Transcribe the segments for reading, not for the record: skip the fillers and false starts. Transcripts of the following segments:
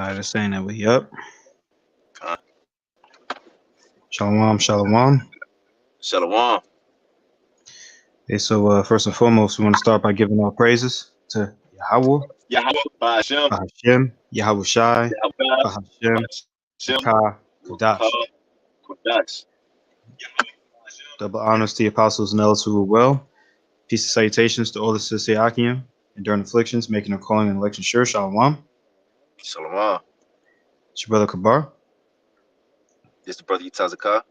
All right, just saying that we up. Uh, Shalom, shalom. Shalom. Okay, so first and foremost, we want to start by giving our praises to Yahweh, Yahweh, Ba'ashem, Bahashem, Yahweh Shai, Yahweh, Bahashem, Ba'ashem, Ka, Ka, Kadash. Kodash. Double honors to the apostles and elders who rule well. Peace and salutations to all the Sisiakian and during afflictions, making their calling and election sure. Shalom. Shalom. It's your brother Kabar. This the brother Yitazakah.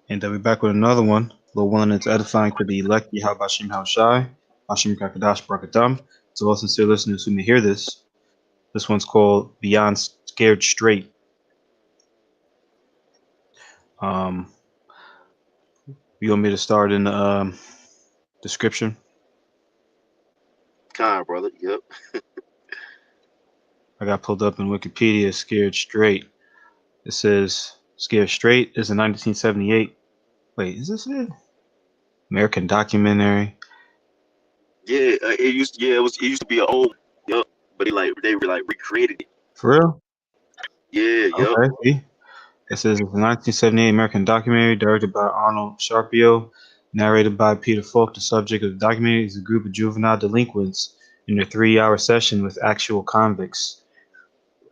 And we're back with another one. Lord willing, it's edifying for the elect, Yahweh Bashim Haushai, Bashim Kakadash Barakatam. To all sincere listeners who may hear this, this one's called Beyond Scared Straight. You want me to start in the description? Kind, brother. Yep. I got pulled up in Wikipedia, Scared Straight. It says Scared Straight is a 1978. Wait, is this it? American documentary. Yeah, it used to be an old, yep, but they recreated it. For real? Yeah, yep. Okay. See? It says it's a 1978 American documentary directed by Arnold Sharpio, narrated by Peter Falk. The subject of the documentary is a group of juvenile delinquents in a 3-hour session with actual convicts.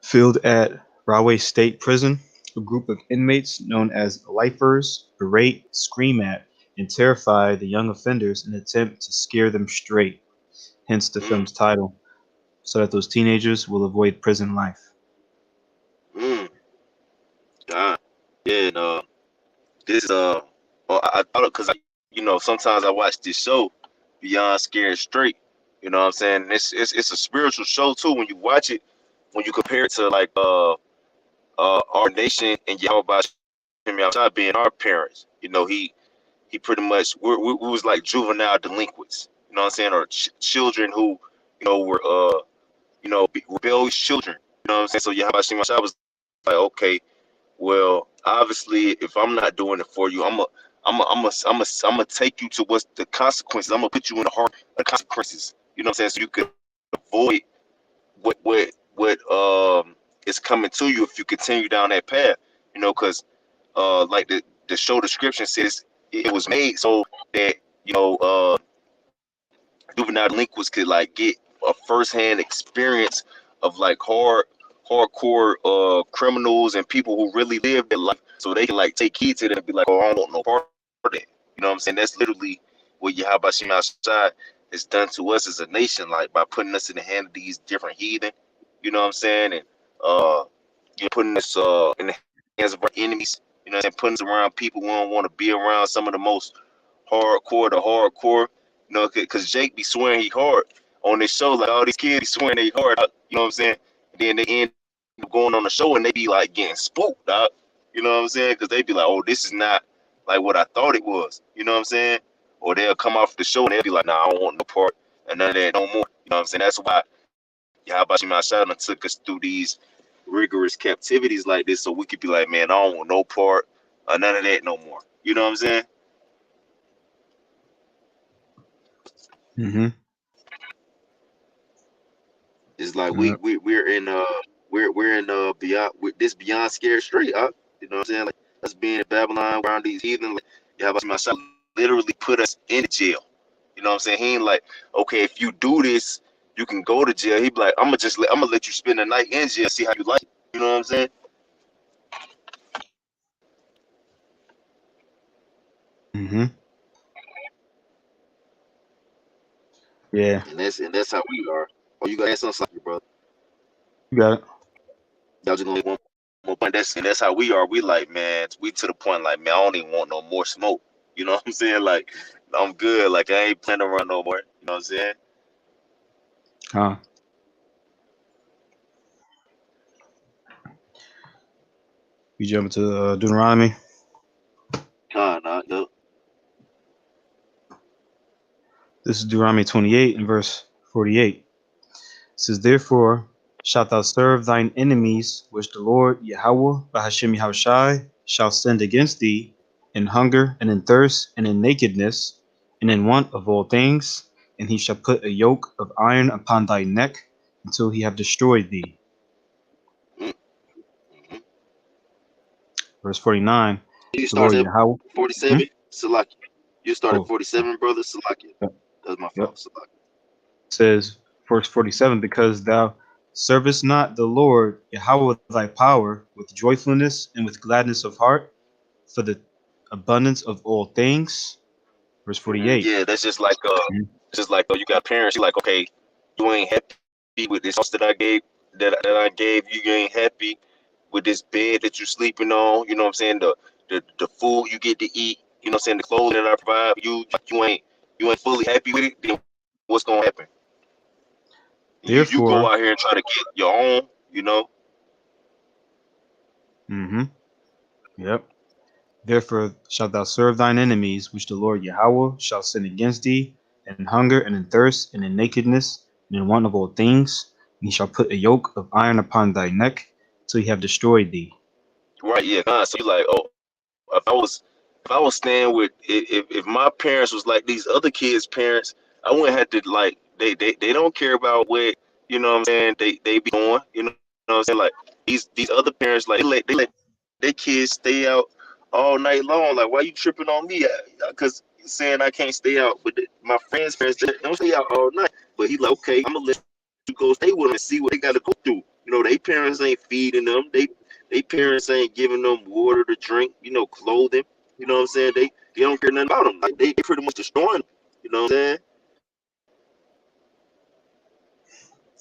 Filmed at Rahway State Prison, a group of inmates known as lifers berate, scream at, and terrify the young offenders in an attempt to scare them straight, hence the Mm, film's title, so that those teenagers will avoid prison life. mm, God. Yeah, and this I thought because sometimes I watch this show, Beyond Scared Straight. You know what I'm saying? And it's a spiritual show too when you watch it. When you compare it to like our nation and Yahweh Shai being our parents, he pretty much we was like juvenile delinquents, you know what I'm saying, or children who were rebellious children, you know what I'm saying. So Yahweh Shai was like, okay, well, obviously, if I'm not doing it for you, I'm gonna take you to what's the consequences. I'm gonna put you in the heart of the consequences. You know what I'm saying? So you could avoid what is coming to you if you continue down that path. Because like the show description says, it was made so that juvenile delinquents could like get a firsthand experience of like hardcore criminals and people who really live their life, so they can like take heed to them and be like, oh, I don't want no part of that. You know what I'm saying? That's literally what Yahweh Shai has done to us as a nation, like by putting us in the hand of these different heathen. You know what I'm saying? And putting us in the hands of our enemies. You know what I'm saying? Putting us around people who don't want to be around, some of the most hardcore. Because Jake be swearing he hard on this show. Like all these kids be swearing they hard. You know what I'm saying? And then they end up going on the show and they be like getting spooked, dog. You know what I'm saying? Because they be like, oh, this is not like what I thought it was. You know what I'm saying? Or they'll come off the show and they'll be like, nah, I don't want no part and none of that no more. You know what I'm saying? That's why Yahweh Shai took us through these rigorous captivities like this, so we could be like, man, I don't want no part or none of that no more. You know what I'm saying? Mm-hmm. It's like Yep. we're in beyond this beyond scared straight. You know what I'm saying? Like us being in Babylon around these heathen, like Yahweh Shai literally put us in jail. You know what I'm saying? He ain't like, okay, if you do this, you can go to jail. He be like, I'm gonna let you spend the night in jail, see how you like it. You know what I'm saying? Mm-hmm. Yeah, And that's how we are. Oh, you gotta add something, like brother. you got it. Y'all just gonna make one more point. That's how we are. We like, man, we to the point like, man, I don't even want no more smoke. You know what I'm saying? Like, I'm good. Like, I ain't planning to run no more. You know what I'm saying? Huh. You jump into Deuteronomy. Nah, no. This is Deuteronomy 28 and verse 48. It says, therefore shalt thou serve thine enemies, which the Lord Yahweh Bahashem Yahushai shall send against thee, in hunger and in thirst and in nakedness and in want of all things, and he shall put a yoke of iron upon thy neck until he have destroyed thee. Verse 49, You the started Lord at Yahweh. Hmm? 47, Salaki. You started Oh, 47, brother, Salaki. yep. That's my Yep. fault, Salaki. Says verse 47, because thou servest not the Lord Yahweh with thy power with joyfulness and with gladness of heart for the abundance of all things. Verse 48. Yeah, that's just like you got parents. You like, okay, you ain't happy with this house that I gave that I gave you. You ain't happy with this bed that you sleeping on. You know what I'm saying? The food you get to eat. You know what I'm saying? The clothes that I provide you. You ain't fully happy with it. Then what's gonna happen? You go Therefore, out here and try to get your own. You know. hmm yep. Therefore shalt thou serve thine enemies, which the Lord Yahweh shall send against thee, in hunger and in thirst and in nakedness and in want of all things. And he shall put a yoke of iron upon thy neck till he have destroyed thee. Right? Yeah. So you like, oh, if I was if I was staying with if my parents was like these other kids' parents, I wouldn't have to like they don't care about where you know what I'm saying they be going. You know what I'm saying? Like these other parents like they let their kids stay out all night long. Like why you tripping on me? Because saying I can't stay out, but my friends' parents they don't stay out all night. But he like okay, I'm gonna let you go stay with them and see what they got to go through. You know, they parents ain't feeding them. They parents ain't giving them water to drink, you know, clothing. You know what I'm saying? They don't care nothing about them. Like they pretty much destroying them. You know what I'm saying?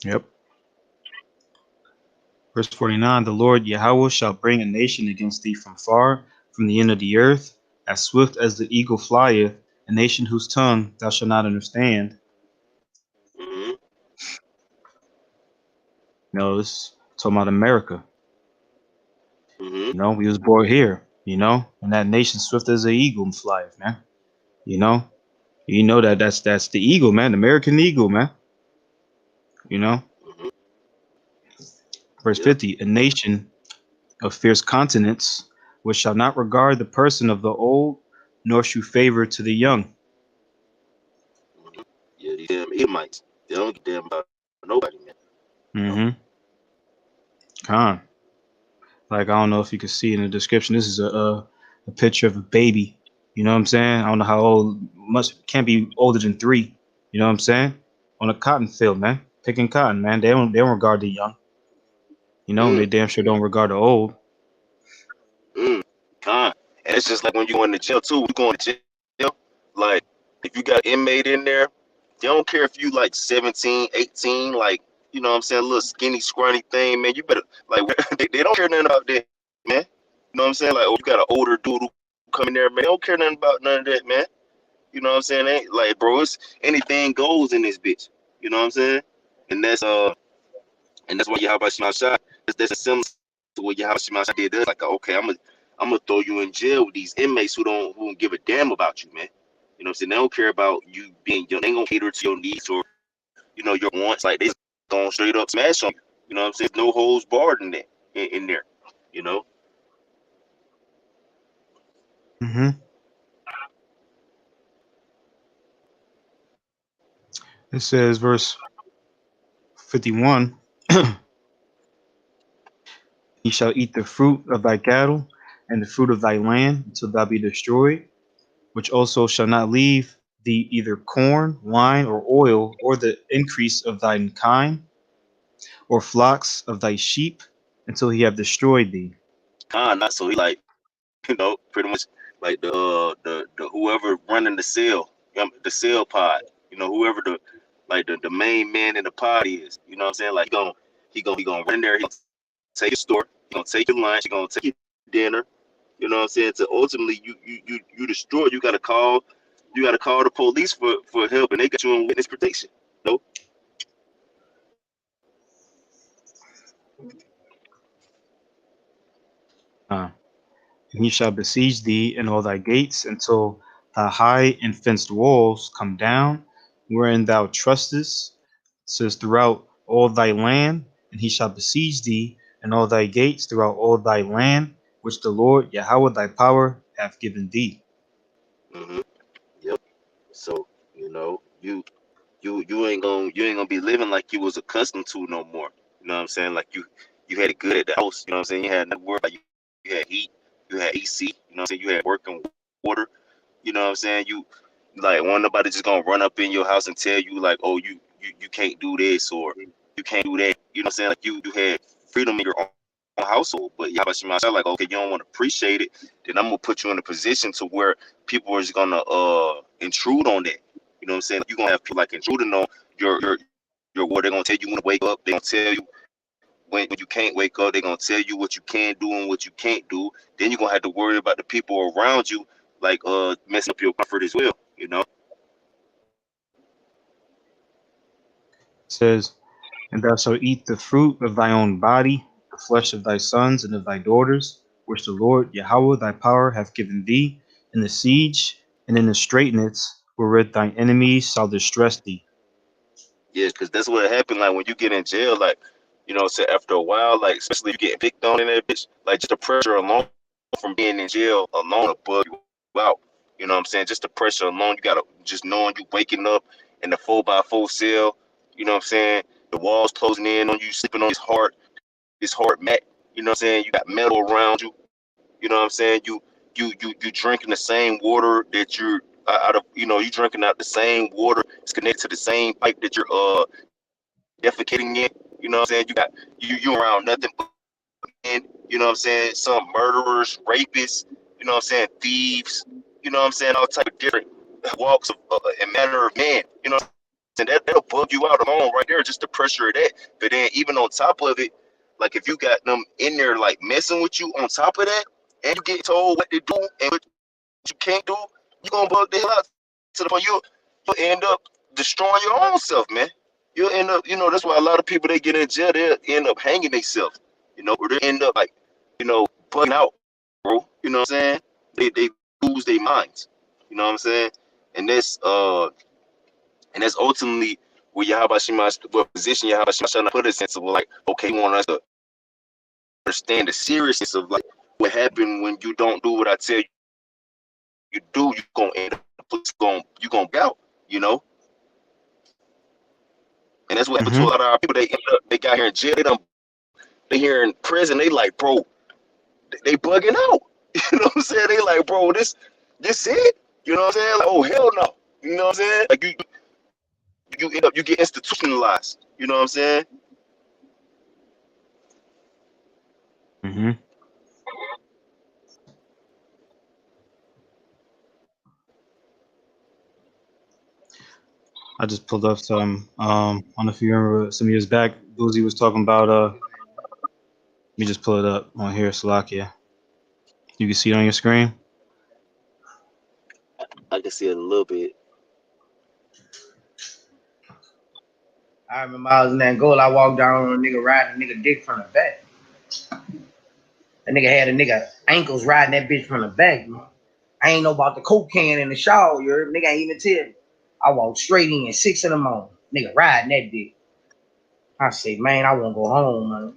Yep. Verse 49, the Lord Yahweh shall bring a nation against thee from far, from the end of the earth, as swift as the eagle flieth, a nation whose tongue thou shalt not understand. Mm-hmm. No, it's talking about America. Mm-hmm. We was born here, and that nation swift as an eagle flieth, man. You know, that's the eagle, man, the American eagle, man. You know, Mm-hmm. verse Yep. 50, a nation of fierce countenance, which shall not regard the person of the old, nor shew favor to the young. Mm-hmm. Yeah, these damn Edomites. They don't give a damn about nobody, man. You know? Mm-hmm. Con. Like I don't know if you can see in the description. This is a picture of a baby. You know what I'm saying? I don't know how old. Must can't be older than 3. You know what I'm saying? On a cotton field, man, picking cotton, man. They don't regard the young. They Mm. damn sure don't regard the old. Mm. Con. And it's just like when you go in the jail too. You go in the jail, like if you got inmate in there, they don't care if you like 17, 18, like you know what I'm saying, little skinny, scrawny thing, man. You better like they don't care nothing about that, man. You know what I'm saying? Like, oh, you got an older dude who come in there, man. They don't care nothing about none of that, man. You know what I'm saying? Ain't like, bro, it's anything goes in this bitch. You know what I'm saying? And that's why Yahweh Shema shot. That's similar to what Yahweh Shema Shah did. That's like, okay, I'm gonna throw you in jail with these inmates who don't give a damn about you, man. You know what I'm saying? They don't care about you being young. They ain't gonna cater to your needs or your wants. Like they just going straight up smash on you. You know what I'm saying? No holds barred in there. In there. You know. Mm-hmm. It says verse 51. He shall eat the fruit of thy cattle and the fruit of thy land until thou be destroyed, which also shall not leave thee either corn, wine, or oil, or the increase of thine kine, or flocks of thy sheep, until he have destroyed thee. Not so he like pretty much like the whoever running the cell, the cell pod, whoever the main man in the pod is, you know what I'm saying? Like he gonna run in there, he gonna take your store, he gonna take your lunch, he gonna take your dinner, you know what I'm saying? To ultimately you destroy, you gotta call the police for help, and they got you in witness protection. No, And he shall besiege thee in all thy gates until thy high and fenced walls come down, wherein thou trustest, says throughout all thy land, and he shall besiege thee in all thy gates throughout all thy land, which the Lord Yahweh thy power hath given thee. mm-hmm. Yep. So you ain't gonna be living like you was accustomed to no more. You know what I'm saying? Like you had it good at the house. You know what I'm saying? You had nothing to worry about. You had heat. you had AC, you know what I'm saying, you had working water, you know what I'm saying, you like one nobody just gonna run up in your house and tell you like, oh, you can't do this or you can't do that, you know what I'm saying, like you had freedom in your own household. But y'all myself like, okay, you don't want to appreciate it, then I'm gonna put you in a position to where people are just gonna intrude on that, you know what I'm saying, you're gonna have people like intruding on your what they're gonna tell you when to wake up, they're gonna tell you when you can't wake up, they're gonna tell you what you can do and what you can't do. Then you're gonna have to worry about the people around you, like messing up your comfort as well, you know. It says, "And thou shalt eat the fruit of thy own body, the flesh of thy sons and of thy daughters, which the Lord Yahweh thy power hath given thee, in the siege and in the straitness wherewith thine enemies shall distress thee." Yeah, because that's what happened. Like when you get in jail, like you know, so after a while, like especially if you get picked on in that bitch, like just the pressure alone from being in jail alone will bug you out. You know what I'm saying? Just the pressure alone, you gotta just knowing you waking up in the 4x4 cell. You know what I'm saying? The walls closing in on you, sleeping on this hard mat. You know what I'm saying? You got metal around you. You know what I'm saying? You drinking the same water that you're out of. You know, you drinking out the same water. It's connected to the same pipe that you're defecating in. You know what I'm saying? You around nothing but men. You know what I'm saying? Some murderers, rapists. You know what I'm saying? Thieves. You know what I'm saying? All type of different walks of and manner of man. You know what I'm saying? That'll bug you out alone right there, just the pressure of that. But then even on top of it, like if you got them in there like messing with you on top of that, and you get told what to do and what you can't do, you gonna bug the hell out to the point you'll end up destroying your own self, man. You'll end up, you know, that's why a lot of people they get in jail, they end up hanging themselves, you know, or they end up like, you know, bugging out, bro. You know what I'm saying? They lose their minds. You know what I'm saying? And that's ultimately where Yahweh Shema, what position Yahweh Shema trying to put us into, like, okay, you want us to understand the seriousness of like what happened when you don't do what I tell you do, you gonna end up you gonna be out, you know. And that's what happened to a Mm-hmm. lot of our people. They got here in jail, they here in prison, they like, bro, they bugging out. You know what I'm saying? They like, bro, this it? You know what I'm saying? Like, oh hell no. You know what I'm saying? Like you get institutionalized. You know what I'm saying? Mm-hmm. I just pulled up some. I don't know if you remember some years back, Boozy was talking about. Let me just pull it up on here, Slovakia. You can see it on your screen. I can see it a little bit. I remember I was in that goal. I walked down on a nigga riding a nigga dick from the back. That nigga had a nigga ankles riding that bitch from the back, man. I ain't know about the coke can in the shower, you heard? Nigga ain't even tell me. I walked straight in 6 in the morning. Nigga riding that dick. I say, man, I wanna go home, man.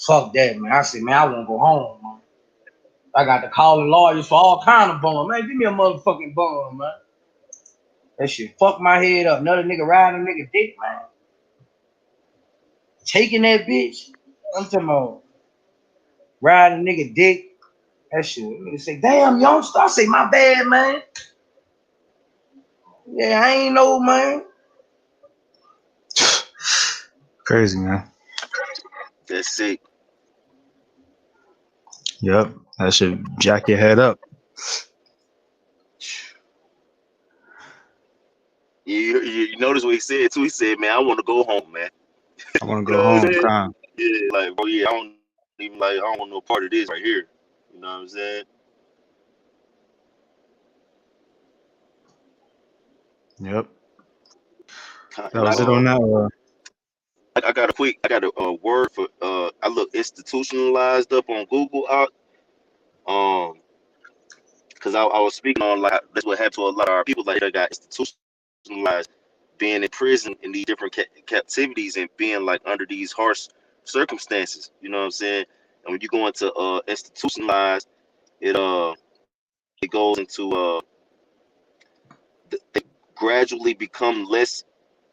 Fuck that, man. I say, man, I wanna go home, man. I got to call the lawyers for all kind of bond. Man, give me a motherfucking bond, man. That shit fuck my head up. Another nigga riding a nigga dick, man. Taking that bitch. I'm talking about riding a nigga dick. That shit. Nigga say, damn, youngster. I say, my bad, man. Yeah, I ain't know, man. Crazy, man. That's sick. Yep, that should jack your head up. You notice what he said too? He said, man, I want to go home, man. I want to You go know what I'm home, saying? Con. Yeah, like, bro, yeah, I don't want no part of this right here. You know what I'm saying? Yep, that And was it on that. I got a word for I look institutionalized up on Google out because I was speaking on like that's what happened to a lot of our people like they got institutionalized being in prison in these different captivities and being like under these harsh circumstances. You know what I'm saying? And when you go into institutionalized, it it goes into they gradually become less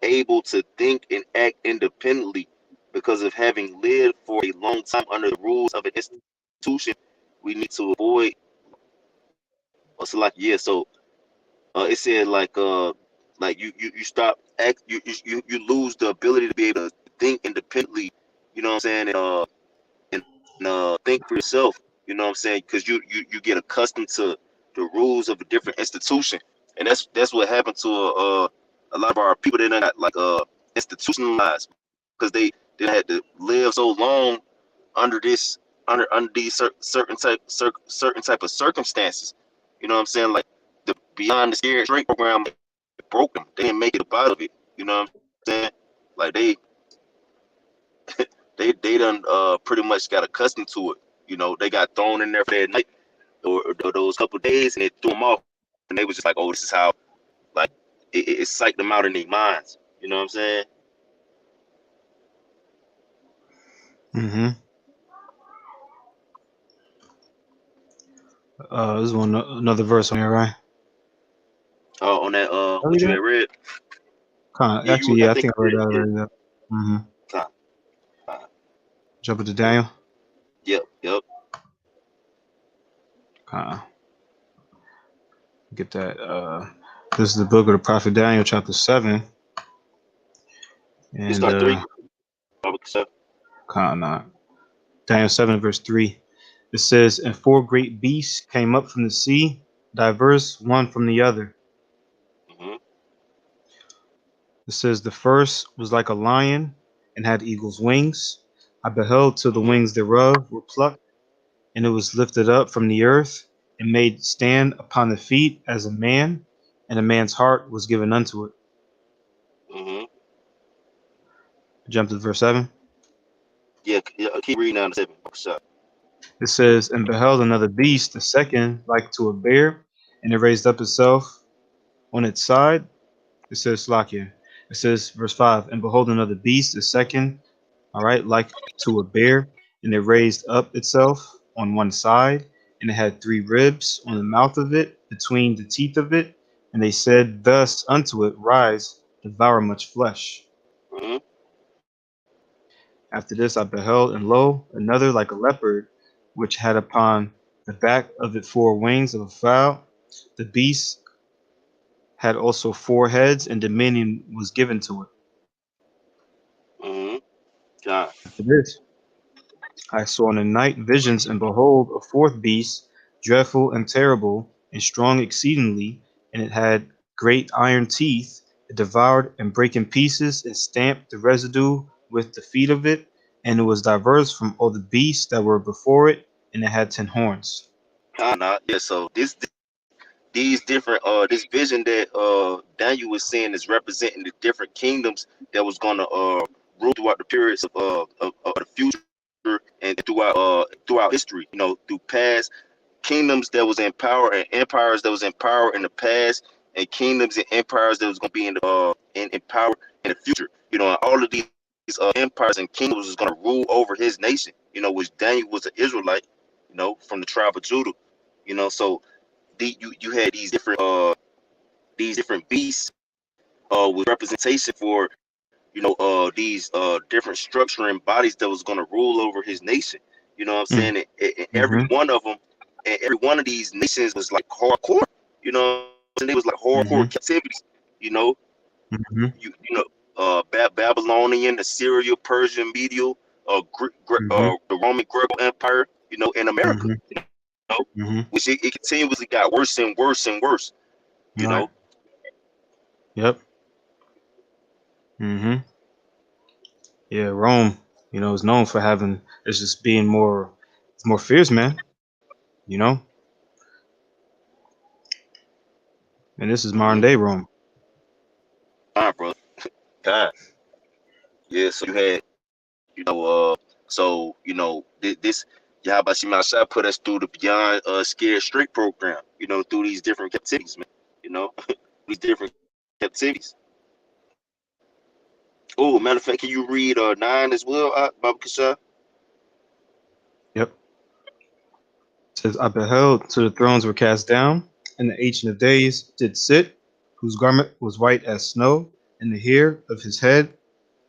able to think and act independently because of having lived for a long time under the rules of an institution we need to avoid. So like yeah, so it said like you stop act you lose the ability to be able to think independently. You know what I'm saying? And think for yourself. You know what I'm saying? Because you get accustomed to the rules of a different institution, and that's what happened to a lot of our people that got like institutionalized because they had to live so long under this under these certain type of circumstances. You know what I'm saying? Like the Beyond the Scared Straight program broke them. They didn't make it up out of it. You know what I'm saying? Like they done pretty much got accustomed to it. You know, they got thrown in there for that night or those couple of days, and it threw them off, and they was just like, "Oh, this is how." Like it psyched them out in their minds. You know what I'm saying? Mm-hmm. This is one another verse on here, right? On that Did I read what you that? had read? Kind of. Yeah, Actually, you. I yeah, I think think I you read did. that Yeah. already. Yeah. Mm-hmm. Time. Uh, Jump into Daniel. yep. Yep. Kind of get that. This is the book of the prophet Daniel, chapter 7, You and start 3. Probably so. kind of not. Daniel 7, verse 3. It says, "And four great beasts came up from the sea, diverse one from the other." Mhm. It says, "The first was like a lion, and had eagle's wings. I beheld till the Mhm. wings thereof were plucked, and it was lifted up from the earth, and made stand upon the feet as a man, and a man's heart was given unto it." Mhm. Jump to verse 7. Yeah. Keep reading down to 7. So. It says, "And beheld another beast, the second, like to a bear, and it raised up itself on its side." It says, Slakia. It says, verse 5, "And behold another beast, the second, all right, like to a bear, and it raised up itself on one side, and it had three ribs on the mouth of it, between the teeth of it. And they said thus unto it, Rise, devour much flesh. Mhm. After this I beheld, and lo, another like a leopard, which had upon the back of it four wings of a fowl. The beast had also four heads, and dominion was given to it. Mhm. God. After this I saw in the night visions, and behold, a fourth beast, dreadful and terrible, and strong exceedingly, and it had great iron teeth. It devoured and brake in pieces, and stamped the residue with the feet of it, and it was diverse from all the beasts that were before it, and it had 10 horns. God. Not. Yeah. So these different this vision that Daniel was seeing is representing the different kingdoms that was gonna rule throughout the periods of the future and throughout history. You know, through past kingdoms that was in power and empires that was in power in the past, and kingdoms and empires that was gonna be in power in the future. You know, and all of these empires and kingdoms was gonna rule over his nation. You know, which Daniel was an Israelite. You know, from the tribe of Judah. You know, so you had these different beasts with representation for these different structuring bodies that was going to rule over his nation. You know what I'm Mm, saying? And every mm-hmm, one of them, and every one of these nations was like hardcore. You know, and they was like hardcore mm-hmm, captivities. You know, mm-hmm, Babylonian, Assyria, Persian, Medial, mm-hmm, the Roman Greco Empire. You know, in America. mm-hmm, You know, mm-hmm. which it continuously got worse and worse and worse. You All right. know. Yep. Mm-hmm. Yeah, Rome, is known for having, it's just being it's more fierce, man, you know? And this is modern Mm-hmm. day Rome. Bro. God. Yeah. So you had this Yahba Shimashai put us through the Beyond Scared Straight program, through these different captivities, man. You know, these different captivities. Oh, matter of fact, can you read 9 as well, Baba Kasha? Yep. It says, "I beheld till the thrones were cast down, and the Ancient of Days did sit, whose garment was white as snow, and the hair of his head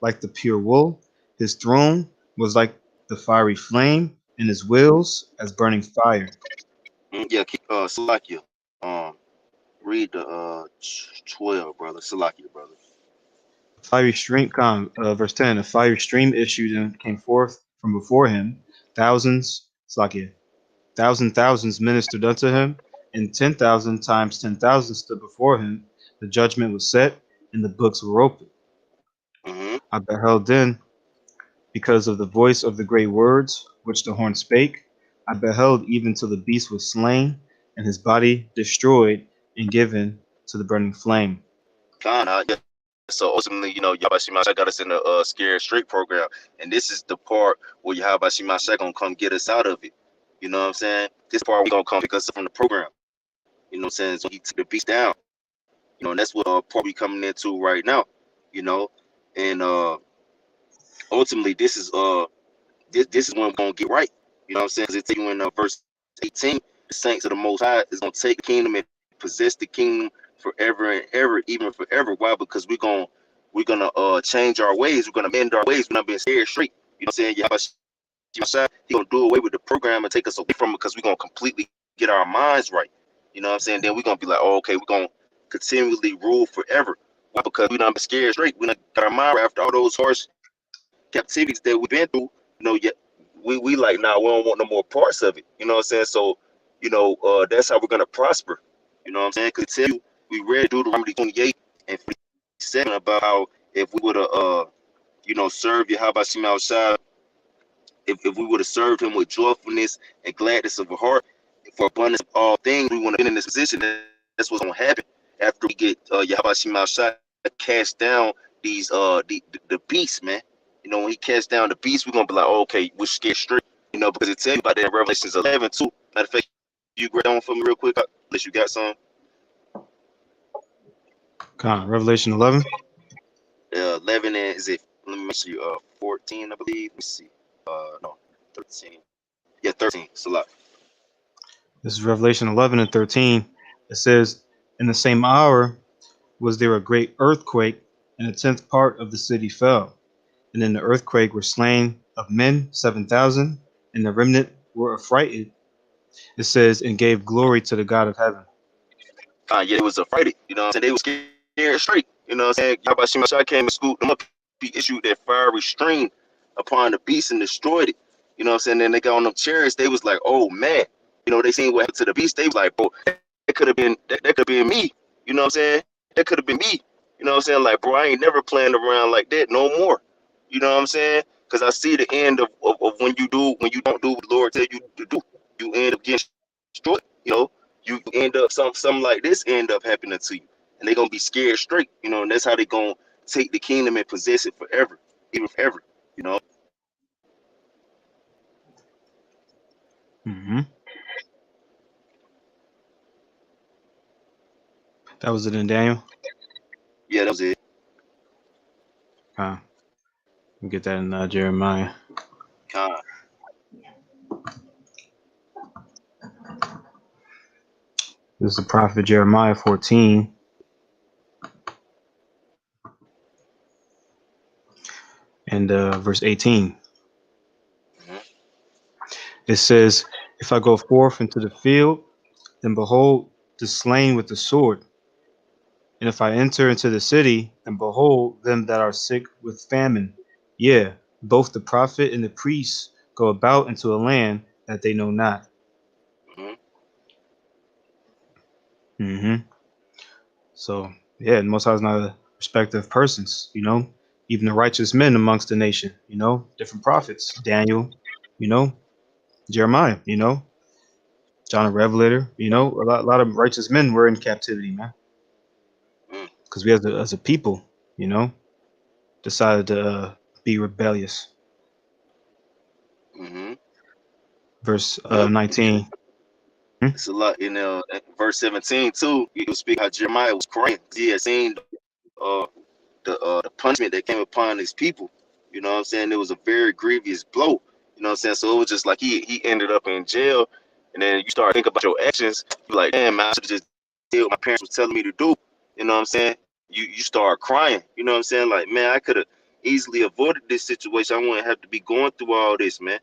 like the pure wool. His throne was like the fiery flame, and his wheels as burning fire. Yeah, Salakia. Read the 12, brother. Salakia, brother. Fiery stream, verse 10, a fiery stream issued and came forth from before him. Thousands, Slakia, thousands ministered unto him, and 10,000 times 10,000 stood before him. The judgment was set, and the books were opened. Mm-hmm. I beheld then, because of the voice of the great words which the horn spake, I beheld even till the beast was slain, and his body destroyed and given to the burning flame. Yeah. So ultimately, Yahweh Shemashah got us in the scared straight program, and this is the part where Yahweh Shemashah gonna come get us out of it. You know what I'm saying? This part we gonna come pick us up from the program. You know what I'm saying? So he took the beast down. And that's what part we coming into right now. You know, and ultimately this is when we're gonna get right. You know what I'm saying? Because it tell you in verse 18, the saints of the Most High is gonna take the kingdom and possess the kingdom forever and ever, even forever. Why? Because we're gonna change our ways. We're gonna mend our ways. We're not being scared straight. You know what I'm saying? He gonna do away with the program and take us away from it because we're gonna completely get our minds right. You know what I'm saying? Then we're gonna be like, oh, okay, we're gonna continually rule forever. Why? Because we not been scared straight. We not got our mind right after all those harsh captivities that we've been through. Yet we like, nah, we don't want no more parts of it. You know what I'm saying? So, that's how we're gonna prosper. You know what I'm saying? Cause tell you, we read Deuteronomy 28 and 47 about how if we would have served Yahweh Shema outside, if we would have served him with joyfulness and gladness of a heart for abundance of all things, we want to be in this position. That's what's gonna happen after we get Yahweh Shema outside cast down these the beasts, man. When he cast down the beast, we're gonna be like, oh, okay, we're scared straight. Because it tells you about that in Revelations 11 too. Matter of fact, you grab on for me real quick, unless you got some. Revelation 11. 11 and is it? Let me make sure. 14, I believe. Let me see. No, 13. Yeah, 13. It's a lot. This is Revelation 11 and 13. It says, in the same hour was there a great earthquake, and a tenth part of the city fell. And in the earthquake were slain of men 7,000, and the remnant were affrighted. It says, and gave glory to the God of heaven. Yeah, it was afraid. You know what I'm saying? They were scared straight. You know what I'm saying? Yahweh Shema came and scooped them up. He issued that fiery stream upon the beast and destroyed it. You know what I'm saying? Then they got on them chariots. They was like, oh man. They seen what happened to the beast. They was like, bro, that could have been that could have been me. You know what I'm saying? That could have been me. You know what I'm saying? Like, bro, I ain't never playing around like that no more. You know what I'm saying? Because I see the end of when you don't do what the Lord tell you to do. You end up getting destroyed. You end up something like this end up happening to you, and they're gonna be scared straight. And that's how they gonna take the kingdom and possess it forever, even forever. You know. Hmm. That was it in Daniel. Yeah, that was it. Uh, we get that in Jeremiah. Con. This is the prophet Jeremiah 14 and verse 18. Mm-hmm. It says, if I go forth into the field, then behold the slain with the sword. And if I enter into the city, then behold them that are sick with famine. Yeah, both the prophet and the priest go about into a land that they know not. Mm-hmm. Hmm. So, yeah, the Most High is not a respecter of persons, even the righteous men amongst the nation, different prophets, Daniel, you know, Jeremiah, John the Revelator, a lot of righteous men were in captivity, man, because we as a people, you know, decided to be rebellious. Mm-hmm. Verse Yep. 19. Hmm? It's a lot in verse 17 too. You speak how Jeremiah was crying. He had seen uh, the punishment that came upon his people. You know what I'm saying? It was a very grievous blow. You know what I'm saying? So it was just like he ended up in jail, and then you start thinking about your actions. You're like, damn, man, I should have just did what my parents was telling me to do. You know what I'm saying? You start crying. You know what I'm saying? Like, man, I could have easily avoided this situation. I wouldn't have to be going through all this, man.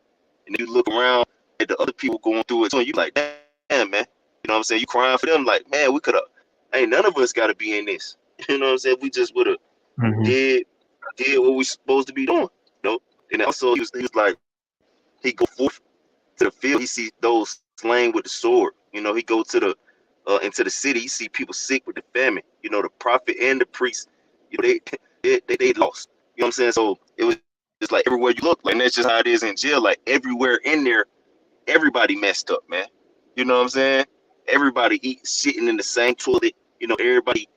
and then you look around at the other people going through it too, and you like, damn, man. You know what I'm saying? You crying for them, like, man, we could have. Ain't none of us got to be in this. You know what I'm saying? We just would have Mm-hmm. did what we supposed to be doing. You know. And also he was like, he go forth to the field. He see those slain with the sword. You know, he go to the into the city. You see people sick with the famine. You know, the prophet and the priest. You know, they lost. You know what I'm saying? So it was just like everywhere you look, like, and that's just how it is in jail. Like everywhere in there, everybody messed up, man. You know what I'm saying? Everybody sitting in the same toilet. You know, everybody,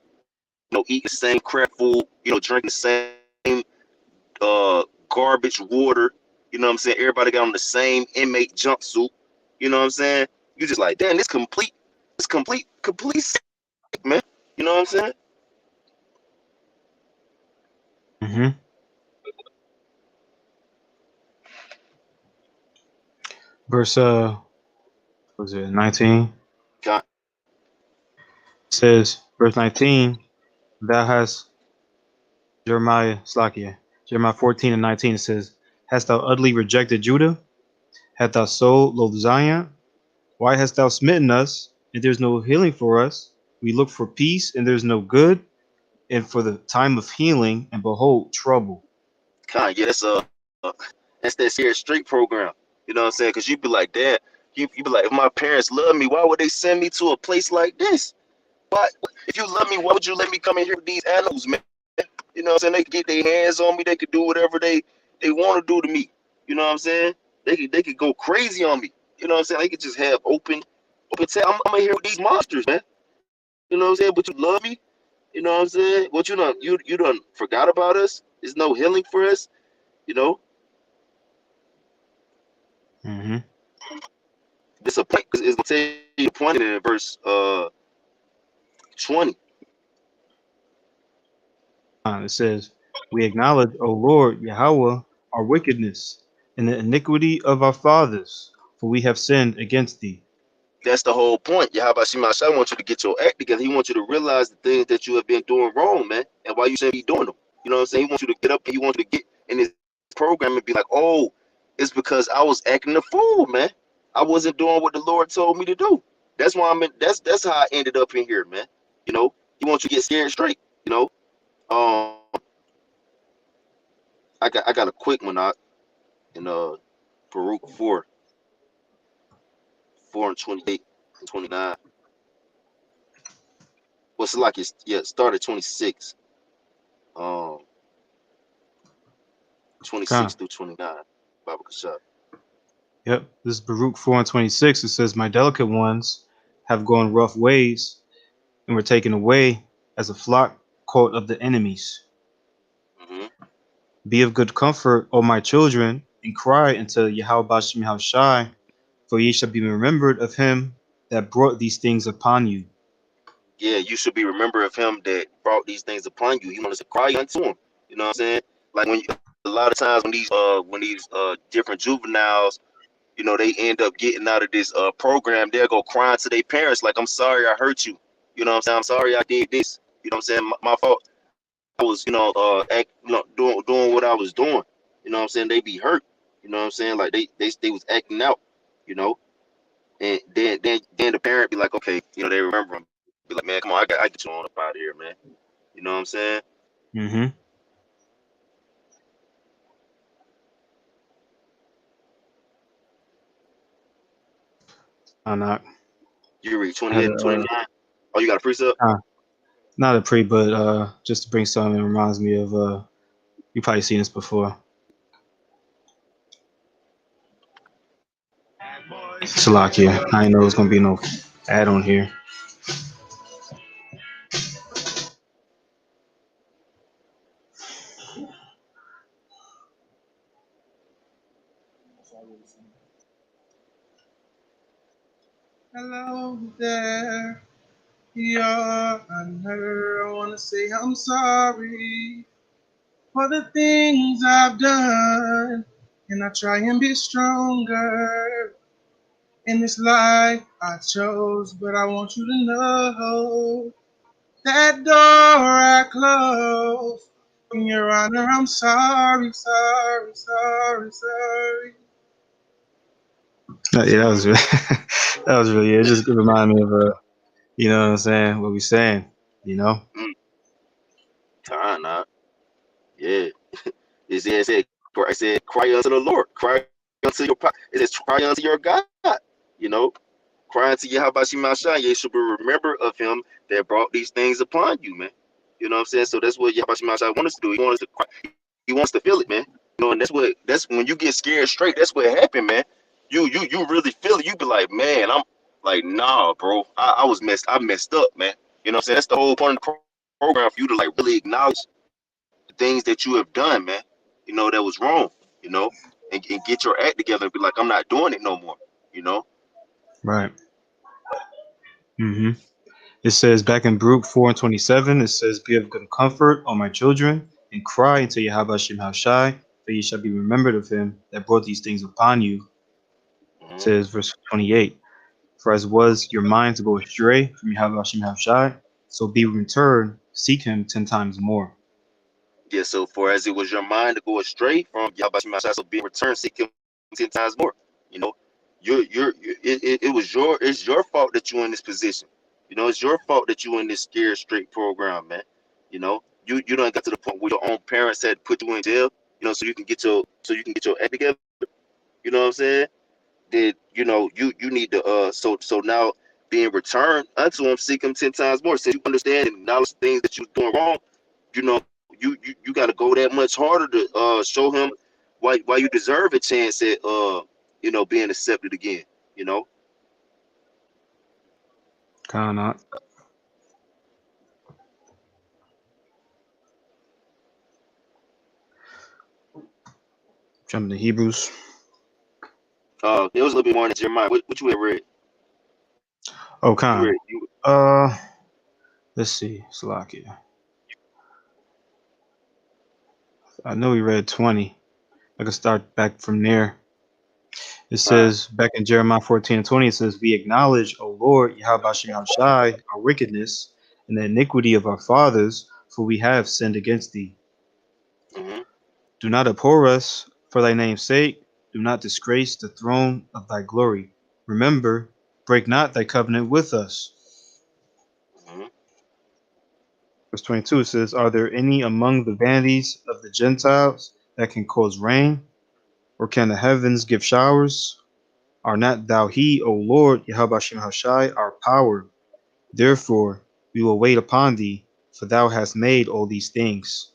eating the same crap food. You know, drinking the same garbage water. You know what I'm saying? Everybody got on the same inmate jumpsuit. You know what I'm saying? You just like, damn, it's complete sick, man. You know what I'm saying? Mm-hmm. Verse was it 19? God, Says verse 19, thou hast Jeremiah 14 and 19, it says, hast thou utterly rejected Judah? Hast thou so loathed Zion? Why hast thou smitten us, and there's no healing for us? We look for peace, and there's no good, and for the time of healing, and behold, trouble. God, yeah, that's that Scared Straight program. You know what I'm saying? Because you be like, Dad, you be like, if my parents love me, why would they send me to a place like this? Why, if you love me, why would you let me come in here with these animals, man? You know what I'm saying? They could get their hands on me. They could do whatever they want to do to me. You know what I'm saying? They could go crazy on me. You know what I'm saying? They could just have open tell. I'm in here with these monsters, man. You know what I'm saying? But you love me. You know what I'm saying? What you done forgot about us? There's no healing for us. You know, Mm-hmm. it's a point. It's gonna tell you the point in verse 20. It says, we acknowledge, O Lord Yahweh, our wickedness, and the iniquity of our fathers, for we have sinned against thee. That's the whole point. Yahweh Shemashai wants you to get your act together. He wants you to realize the things that you have been doing wrong, man, and why you shouldn't be doing them. You know what I'm saying? He wants you to get up and he wants you to get in his program and be like, oh, it's because I was acting a fool, man. I wasn't doing what the Lord told me to do. That's why I'm in. That's how I ended up in here, man. You know, he wants you to get scared straight. You know, I got a quick one out in Baruch 4 and 28 and 29. What's it like? It started 26. Um, Con. 26 through 29. Baba Kashab. Yep. This is Baruch 4 and 26. It says, my delicate ones have gone rough ways, and were taken away as a flock caught of the enemies. Hmm. Be of good comfort, O my children, and cry unto Yahweh Bashem Yahushai, for ye shall be remembered of him that brought these things upon you. Yeah, you should be remembered of him that brought these things upon you. He wants to cry unto him. You know what I'm saying? Like a lot of times when these different juveniles, they end up getting out of this program, they'll go crying to their parents like, I'm sorry I hurt you. You know what I'm saying? I'm sorry I did this. You know what I'm saying? My fault. I was, doing what I was doing. You know what I'm saying? They be hurt. You know what I'm saying? Like they was acting out, you know. And then the parent be like, okay, they remember him. Be like, man, come on, I get you on up out of here, man. You know what I'm saying? Mm-hmm. Not You read had 28 and a 29. Oh, you got a precept? not a pre, but just to bring something, it reminds me of you probably seen this before. Salakia. I didn't know it was gonna be no ad on here. Hello there, your honor. I want to say I'm sorry for the things I've done, and I try and be stronger in this life I chose. But I want you to know that door I closed. In your honor, I'm sorry, sorry, sorry, sorry. Yeah, that was really, that was really it. Just remind me of you know what I'm saying, what we saying, you know. Mm, time not. Yeah. It said, Christ said, cry unto the Lord, cry unto your it says, cry unto your God. You know, cry unto Yahabashimashah. You should be remember of him that brought these things upon you, man. You know what I'm saying? So that's what Yahabashimashah wants us to do. He wants us to cry. He wants to feel it, man. You know, and that's when you get scared straight. That's what happened, man. You really feel it. You be like, man, I'm like, nah, bro. I messed up, man. You know what I'm saying? That's the whole point of the program for you to like really acknowledge the things that you have done, man. You know, that was wrong, you know, and get your act together and be like, I'm not doing it no more, you know? Right. hmm It says back in Baruch 4 and 27, it says, be of good comfort, O my children, and cry unto Yahweh Shem Hashai, for ye shall be remembered of him that brought these things upon you. It Hmm. says verse 28, for as was your mind to go astray from Yahweh Shem Hashai, so be returned, seek him 10 times more. Yeah, so for as it was your mind to go astray from Yahweh Shemashah, so be in return, seek him 10 times more. You know, it was it's your fault that you're in this position. You know, it's your fault that you're in this scared straight program, man. You know, you don't get to the point where your own parents had put you in jail, you know, so you can get your act together. You know what I'm saying? That you know you need to so now being returned unto him, seek him 10 times more. Since you understand and acknowledge things that you're doing wrong, you know you got to go that much harder to show him why you deserve a chance at you know being accepted again. You know, Kind of. Jumping to Hebrews. it was a little bit more than Jeremiah. What you had read? Oh, You kind. read you Let's see. Salakia. I know we read 20. I can start back from there. It uh, says back in Jeremiah 14 and 20, it says, we acknowledge, O Lord, Yahweh Shem Shai, our wickedness and the iniquity of our fathers, for we have sinned against thee. mm-hmm. Do not abhor us for thy name's sake. Do not disgrace the throne of thy glory. Remember, break not thy covenant with us. Mm-hmm. Verse 22 says, are there any among the vanities of the Gentiles that can cause rain? Or can the heavens give showers? Are not thou he, O Lord, Yahweh Shem Hashai, our power? Therefore, we will wait upon thee, for thou hast made all these things.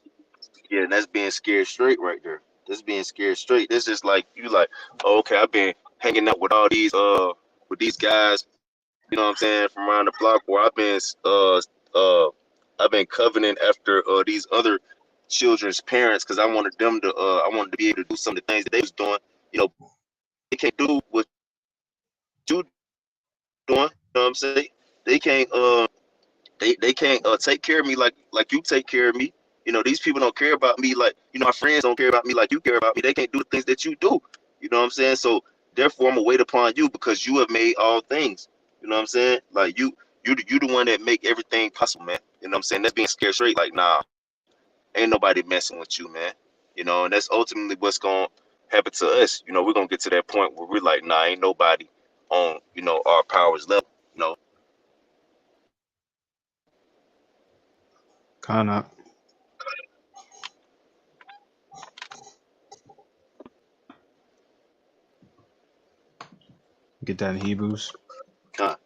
Yeah, and that's being scared straight right there. That's being scared straight. This is like you like, oh, okay, I've been hanging out with these guys, you know what I'm saying, from around the block where uh I've been covenant after these other children's parents because I wanted to be able to do some of the things that they was doing. You know, they can't do what you doing, you know what I'm saying? They can't they can't take care of me like you take care of me. You know, these people don't care about me like my friends don't care about me like you care about me. They can't do the things that you do. You know what I'm saying? So therefore, I'm gonna wait upon you because you have made all things. You know what I'm saying? Like you the one that make everything possible, man. You know what I'm saying? That's being scared straight. Like nah, ain't nobody messing with you, man. You know, and that's ultimately what's gonna happen to us. You know, we're gonna get to that point where we're like, nah, ain't nobody on our powers level. You know, Kana. Get that in Hebrews. kind.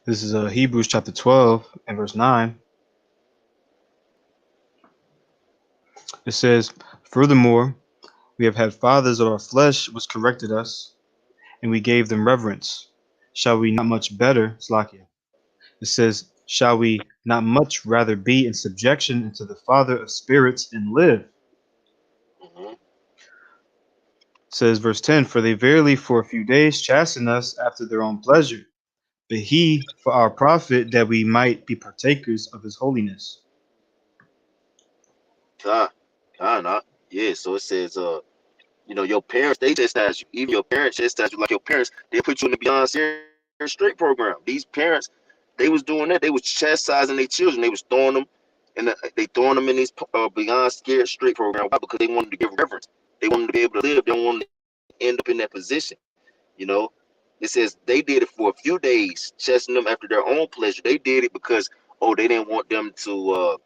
This is Hebrews chapter 12 and verse 9. It says, furthermore, we have had fathers of our flesh which corrected us, and we gave them reverence. Shall we not much better, Slakia? It says, shall we not much rather be in subjection unto the Father of spirits and live? It Hmm. says, verse 10, for they verily for a few days chasten us after their own pleasure, but he for our profit, that we might be partakers of his holiness. Kind, not. Yeah, so it says, your parents, they chastise you. Even your parents chastise you. Like your parents, they put you in the Beyond Straight program. These parents, they was doing that. They was chastising their children. They was throwing them, and they throwing them in these Beyond Scared Straight program. Why? Because they want them to give reverence. They want them to be able to live. They don't want them to end up in that position. You know, it says they did it for a few days, chasing them after their own pleasure. They did it because they didn't want them to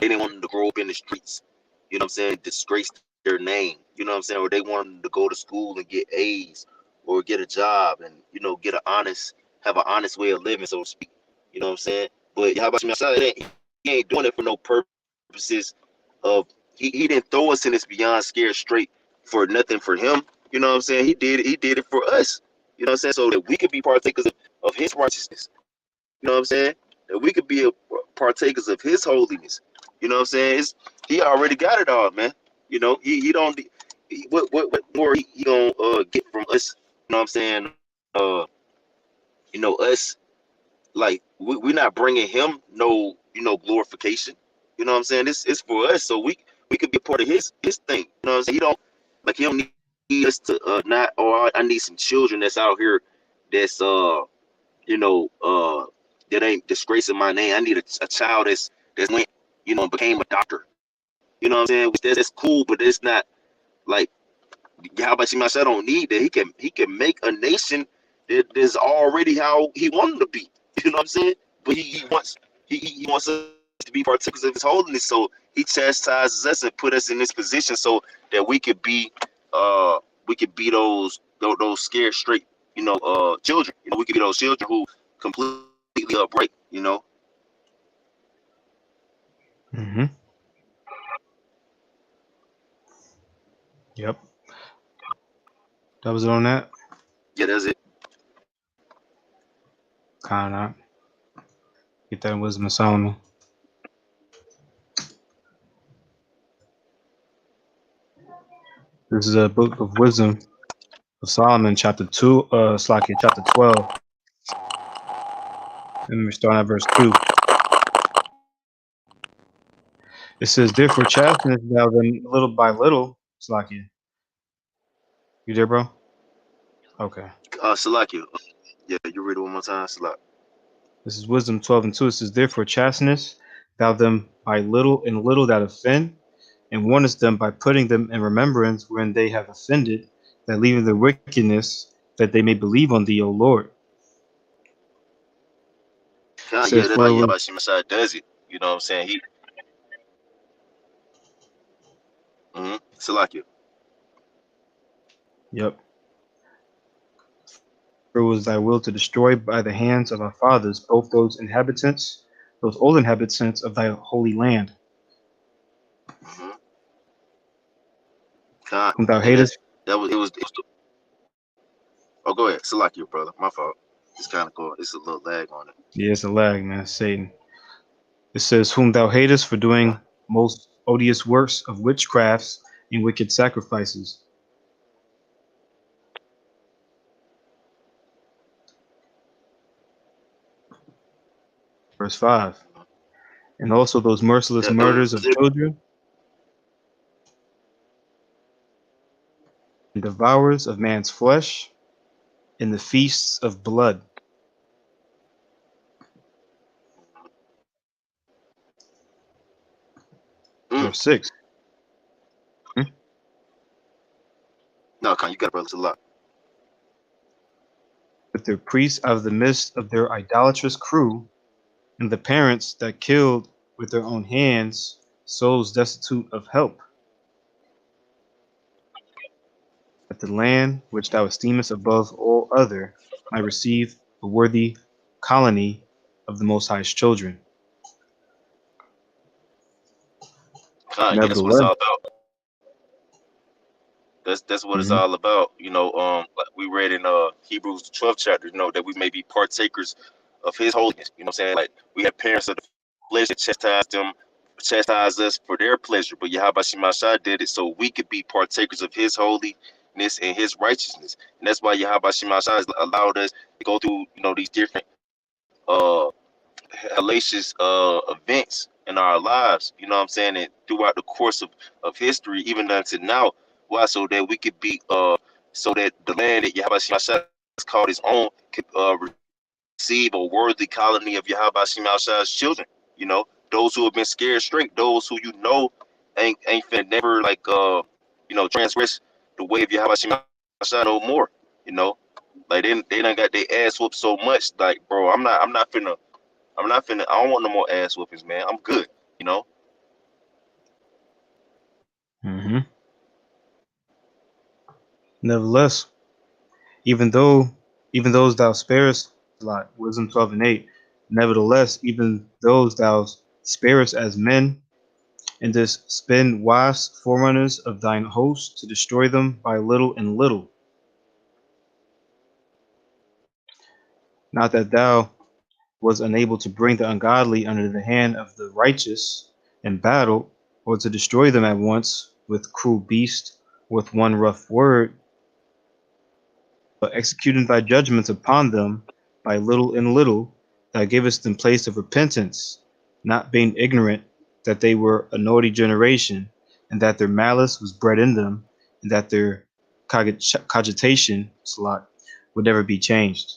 they didn't want them to grow up in the streets. You know what I'm saying? Disgrace their name. You know what I'm saying? Or they want them to go to school and get A's or get a job and get have an honest way of living, so to speak. You know what I'm saying? But how about he ain't doing it for no purposes of he didn't throw us in this Beyond Scared Straight for nothing for him. You know what I'm saying? He did it for us. You know what I'm saying? So that we could be partakers of his righteousness. You know what I'm saying? That we could be partakers of his holiness. You know what I'm saying? He already got it all, man. He don't what more he gonna get from us. You know what I'm saying? Uh, us, like we're not bringing him no glorification. You know what I'm saying? It's for us, so we could be a part of his thing. You know what I'm saying? He don't need us to not. Or I need some children that's out here that's that ain't disgracing my name. I need a child that's went and became a doctor. You know what I'm saying? That's cool, but it's not like Yahweh Shemashah don't need that. He can make a nation that is already how he wanted to be. You know what I'm saying? But he wants us to be partakers of his holiness. So he chastises us and put us in this position so that we could be those scared straight children. We could be those children who completely upright. Mm-hmm. Yep. That was it on that. Yeah, that's it. Kind of. Get that in Wisdom of Solomon. This is a book of wisdom of Solomon, chapter 2, Slakia, chapter 12. And we start at verse 2. It says, therefore, chasten thou them little by little. Slakia. You there, bro? Okay. Salakia. Yeah, you read it one more time, Salak. This is Wisdom 12 and 2. It says, therefore, chastenest thou them by little and little that offend, and warnest them by putting them in remembrance when they have offended, that leaving their wickedness, that they may believe on thee, O Lord. It Yeah, says, that's why for Yahweh Shemashah does it. You know what I'm saying? Salakia. yep. For it was thy will to destroy by the hands of our fathers both those old inhabitants of thy holy land, Mm-hmm. whom thou And hatest. oh, go ahead. Salakia, brother. My fault. It's kind of cool. It's a little lag on it. Yeah, it's a lag, man. Satan. It says, whom thou hatest for doing most odious works of witchcrafts and wicked sacrifices. Verse 5. And also those merciless That murders was of it. children, and devourers of man's flesh, in the feasts of blood. Mm. Verse 6. No, you got it, brother. Salak. With their priests out of the midst of their idolatrous crew, and the parents that killed with their own hands souls destitute of help, that the land which thou esteemest above all other might receive a worthy colony of the Most High's children. Yeah, that's what it's Nevertheless, all about. That's what it's mhm, all about. Like we read in Hebrews the 12th chapter, that we may be partakers of his holiness. You know what I'm saying? Like we have parents of the flesh that chastise us for their pleasure. But Yahweh Shemashah did it so we could be partakers of his holiness and his righteousness. And that's why Yahweh Shemashah has allowed us to go through, these different uh hellacious events in our lives, you know what I'm saying, and throughout the course of history, even until now. Why? So that we could be so that the land that Yahweh Shemashah has called his own could receive a worthy colony of Yahweh Shemashah's children, those who have been scared straight, those who ain't finna never like transgress the way of Yahweh Shai no more. You know, like they done got their ass whooped so much. Like, bro, I'm not finna. I don't want no more ass whoopings, man. I'm good. You know. Mm-hmm. Nevertheless, even though even those thou sparest, like Wisdom 12 and 8, nevertheless, even those thou sparest as men, and this spin wise forerunners of thine host to destroy them by little and little. Not that thou was unable to bring the ungodly under the hand of the righteous in battle, or to destroy them at once with cruel beast, with one rough word, but executing thy judgments upon them by little and little, thou gavest them place of repentance, not being ignorant that they were a naughty generation, and that their malice was bred in them, and that their cogitation would never be changed.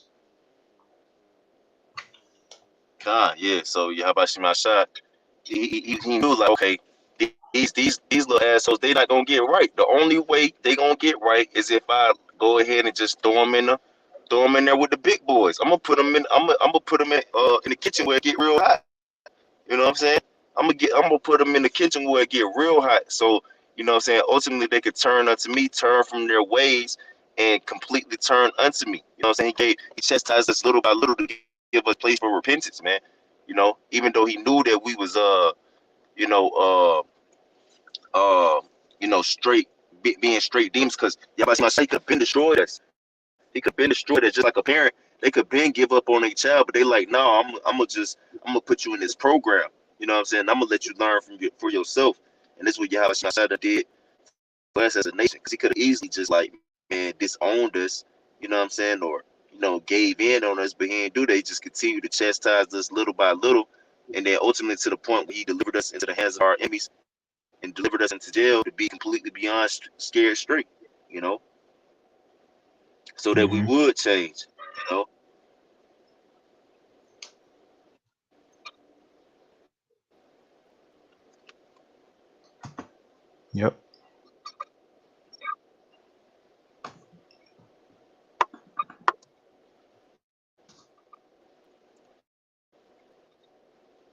God, yeah. So Yahweh Shai, he knew like, okay, these little assholes, they not gonna get right. The only way they gonna get right is if I go ahead and just throw them in there with the big boys. I'm gonna put them in. I'm gonna put them in the kitchen where it get real hot. You know what I'm saying? I'm gonna put them in the kitchen where it get real hot. So you know what I'm saying. Ultimately, they could turn unto me, turn from their ways, and completely turn unto me. You know what I'm saying? He chastised us little by little to give us place for repentance, man. You know, even though he knew that we was you know straight being straight demons, because Yahweh could have been destroyed us. He could been destroyed us just like a parent. They could been give up on their child, but they like, no, I'm gonna put you in this program. You know what I'm saying? I'm gonna let you learn for yourself. And this is what Yahweh Shai did for us as a nation, because he could have easily just like, man, disowned us. You know what I'm saying? Or gave in on us, but he didn't do that. He just continued to chastise us little by little, and then ultimately to the point where he delivered us into the hands of our enemies and delivered us into jail to be completely beyond scared straight. You know, so that we Mm-hmm. would change. You know. Yep.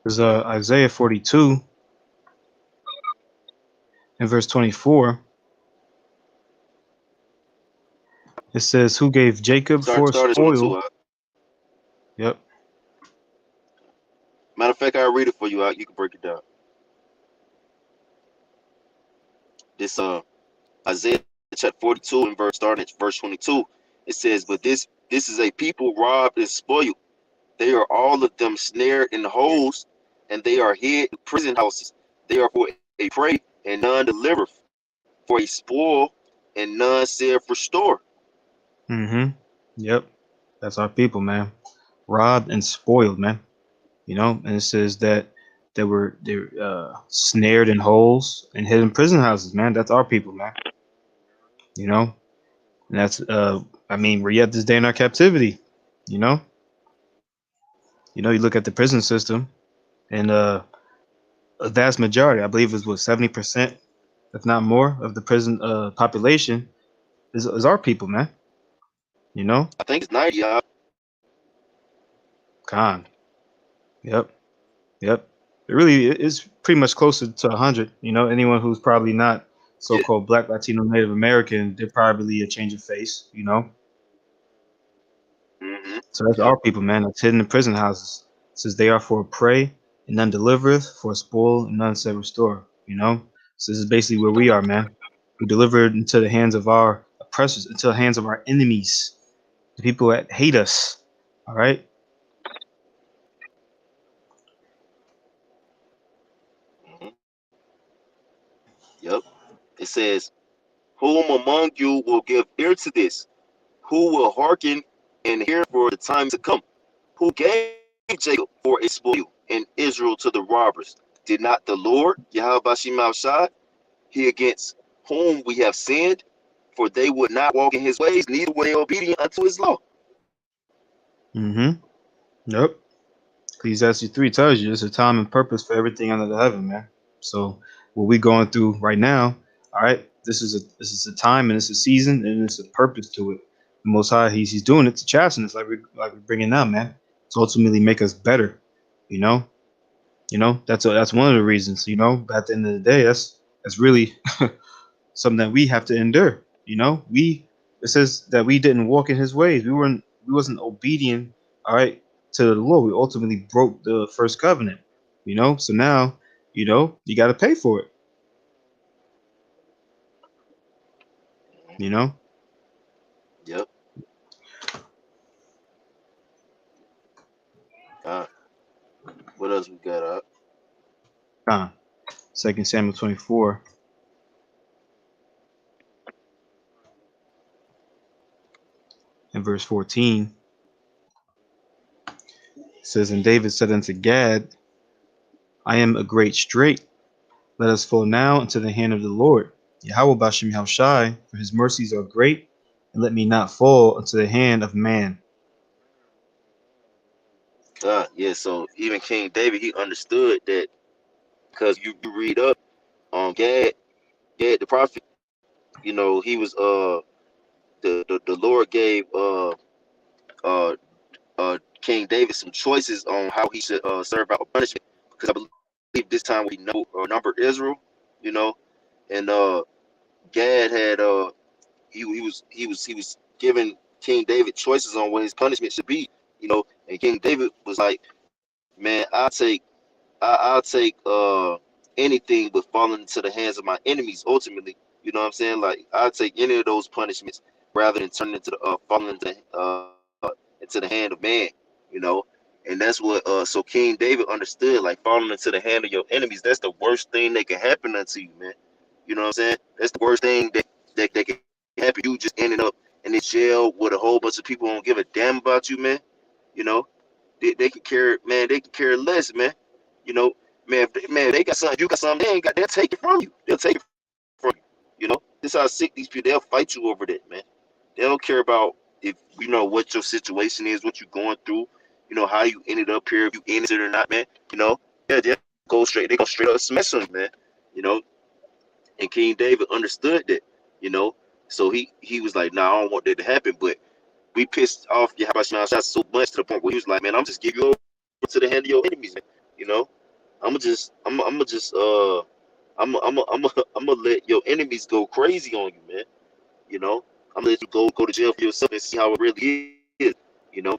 There's Isaiah 42 and verse 24. It says, "Who gave Jacob for a Start at 22. spoil?" Yep. Matter of fact, I'll read it for you. You can break it down. This Isaiah chapter 42 and starting at verse 22. It says, "But this is a people robbed and spoiled. They are all of them snared in holes, and they are hid in prison houses. They are for a prey, and none delivereth, for a spoil, and none saith restore." Mm-hmm. Yep. That's our people, man. Robbed and spoiled, man. And it says that they're snared in holes and hid in prison houses, man. That's our people, man. You know, and that's I mean, we're yet this day in our captivity. You know, you look at the prison system, and a vast majority, I believe, is what 70%, if not more, of the prison population is our people, man. You know, I think it's 90. Khan. Yep. Yep. It really is pretty much closer to 100. Anyone who's probably not Yeah. so-called Black, Latino, Native American, they're probably a change of face. Mm-hmm. So that's Yep. our people, man. That's hidden in prison houses. It says they are for a prey and none delivereth, for a spoil and none shall restore. So this is basically where we are, man. We delivered into the hands of our oppressors, into the hands of our enemies, the people that hate us. All right? Mm-hmm. Yep. It says, "Whom among you will give ear to this? Who will hearken and hear for the time to come? Who gave Jacob for a spoil and Israel to the robbers? Did not the Lord, Yahweh Shai, he against whom we have sinned? For they would not walk in his ways, neither were they obedient unto his law." Mm-hmm. Yep. Ecclesiastes 3 tells you there's a time and purpose for everything under the heaven, man. So what we going through right now, all right, this is a time and it's a season and it's a purpose to it. The Most High, he's doing it to chasten us, like we're bringing out, man. To ultimately make us better, you know. That's one of the reasons, But at the end of the day, that's really something that we have to endure. It says that we didn't walk in His ways. We wasn't obedient. All right, to the Lord. We ultimately broke the first covenant. So now, you got to pay for it. You know. Yep. Uh, what else we got up? Uh, 2 Samuel 24 and verse 14 says, "And David said unto Gad, I am a great strait. Let us fall now into the hand of the Lord, Yahweh Bashem Yahushai, for his mercies are great, and let me not fall into the hand of man." Yeah. So even King David, he understood that because you read up on Gad the prophet. He was the Lord gave uh King David some choices on how he should serve out punishment, because I believe this time we know number Israel, you know, and Gad had he was giving King David choices on what his punishment should be, and King David was like, man, I'll take anything but falling into the hands of my enemies ultimately. You know what I'm saying? Like, I'll take any of those punishments rather than turning into the falling into the hand of man, you know. And that's what so King David understood, like falling into the hand of your enemies, that's the worst thing that can happen unto you, man. You know what I'm saying? That's the worst thing that can happen. You just ending up in this jail with a whole bunch of people who don't give a damn about you, man. You know, they can care, man. They can care less, man. You know, man. They got something. You got something. They ain't got. They'll take it from you. They'll take it from you. You know, this is how sick these people. They'll fight you over that, man. They don't care about if what your situation is, what you're going through. How you ended up here, if you innocent or not, man. Yeah, they go straight. They go straight up smash on you, man. You know, and King David understood that. You know, so he was like, nah, I don't want that to happen, but we pissed off Yahabashima so much to the point where he was like, man, I'm just give you over to the hand of your enemies, man. You know, I'm gonna let your enemies go crazy on you, man. You know, I'm gonna let you go to jail for yourself and see how it really is. You know,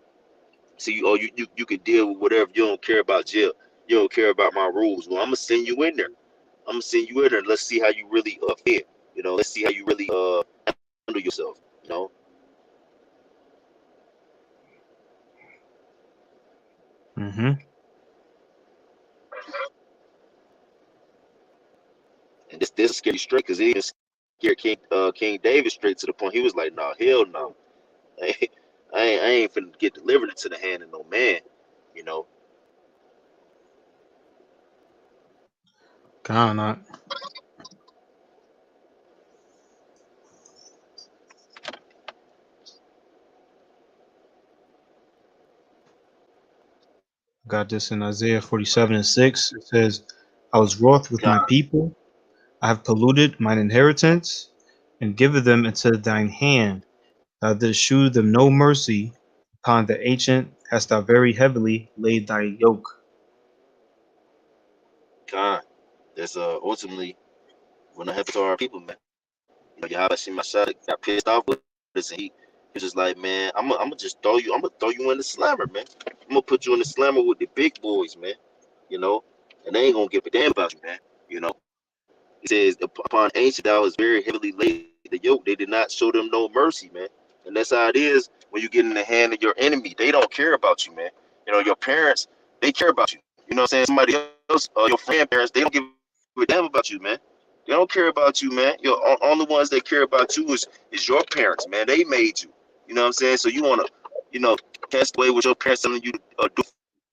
see, you can deal with whatever. You don't care about jail. You don't care about my rules. Well, I'm gonna send you in there. I'm gonna send you in there. Let's see how you really fare. Let's see how you really handle yourself. You know. Mm-hmm. And this is scary straight, because he even scared King David straight to the point he was like, nah, hell no. I ain't, I ain't finna get delivered into the hand of no man, you know. Not. Got this in Isaiah 47:6. It says, I was wroth with God, my people. I have polluted mine inheritance and given them into thine hand. Thou didst shew them no mercy. Upon the ancient hast thou very heavily laid thy yoke. God, that's ultimately when it happened to our people, man. Yahweh Shema Shah got pissed off with us, and he was just like, man, I'm gonna just throw you. I'm gonna throw you in the slammer, man. I'm gonna put you in the slammer with the big boys, man. You know, and they ain't gonna give a damn about you, man. You know, it says upon ancient thou was very heavily laid the yoke. They did not show them no mercy, man. And that's how it is when you get in the hand of your enemy. They don't care about you, man. Your parents, they care about you. You know what I'm saying? Somebody else, your grandparents, they don't give a damn about you, man. They don't care about you, man. Your only ones that care about you is your parents, man. They made you. You know what I'm saying? So you wanna, cast away what your parents telling you to do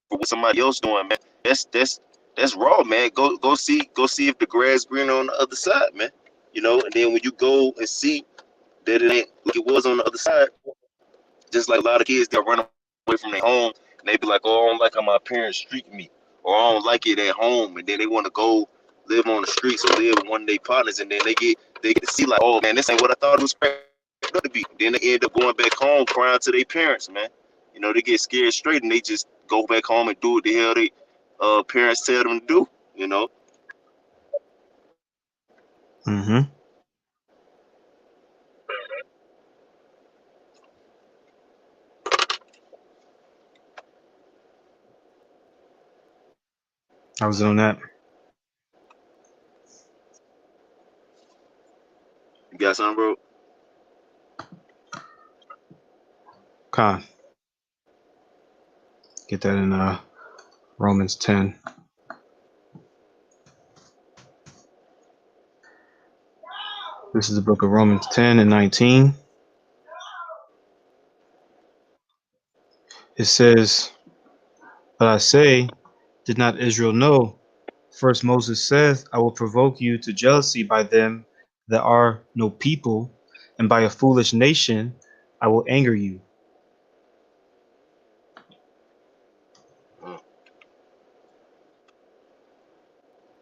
for what somebody else doing, man. That's raw, man. Go see if the grass greener on the other side, man. And then when you go and see that it ain't like it was on the other side, just like a lot of kids that run away from their home and they be like, oh, I don't like how my parents treat me, or I don't like it at home, and then they want to go live on the streets or live with one of their partners, and then they get to see like, oh man, this ain't what I thought it was to be. Then they end up going back home crying to their parents, man. You know, they get scared straight and they just go back home and do what the hell they parents tell them to do. You know, Mm-hmm. I was on that. you got something, bro? Con. Get that in Romans 10. This is the book of Romans 10 and 19. It says, but I say, did not Israel know? First Moses says, I will provoke you to jealousy by them that are no people, and by a foolish nation I will anger you. Mm.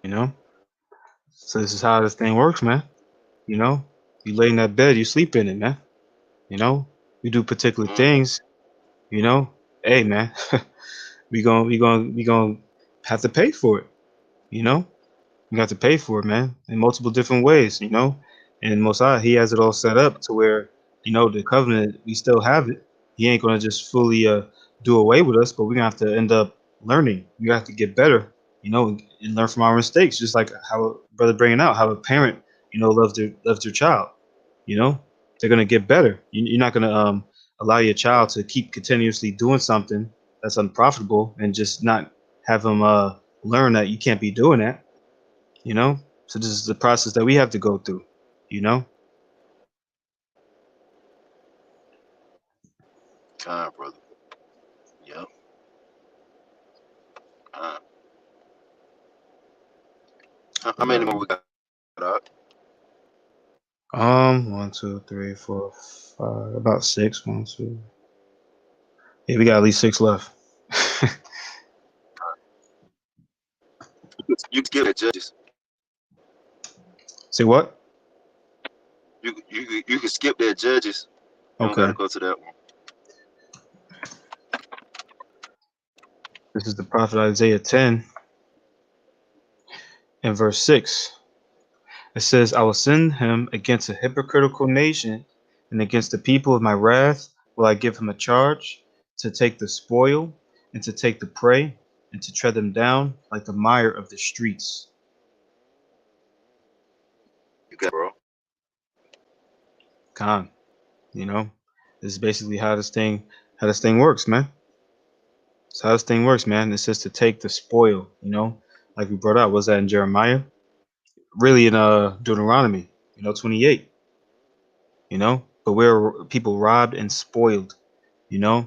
You know? So this is how this thing works, man. You know? You lay in that bed, you sleep in it, man. You know? You do particular Mm. things, you know? Hey, man. we gonna have to pay for it, you know? You have to pay for it, man, in multiple different ways, you know. And Mosiah, he has it all set up to where, you know, the covenant, we still have it. He ain't gonna just fully do away with us, but we're gonna have to end up learning. We have to get better, you know, and learn from our mistakes. Just like how brother bringing out how a parent, you know, loves their child. You know, they're gonna get better. You're not gonna allow your child to keep continuously doing something that's unprofitable and just not have them learn that you can't be doing that, you know. So this is the process that we have to go through, you know. Time, brother. Yep. Time. How many more we got? Out? One, two, three, four, five, about six. One, two. Yeah, we got at least six left. You skip the judges. Say what? You can skip their judges. You don't got Okay. to go to that one. This is the prophet Isaiah 10 and verse 6. It says, I will send him against a hypocritical nation, and against the people of my wrath will I give him a charge to take the spoil and to take the prey and to tread them down like the mire of the streets. You got, bro. Con, you know, this is basically how this thing works, man. It's how this thing works, man. It says to take the spoil, you know, like we brought out. Was that in Jeremiah? Really in Deuteronomy, 28, but we're people robbed and spoiled, you know.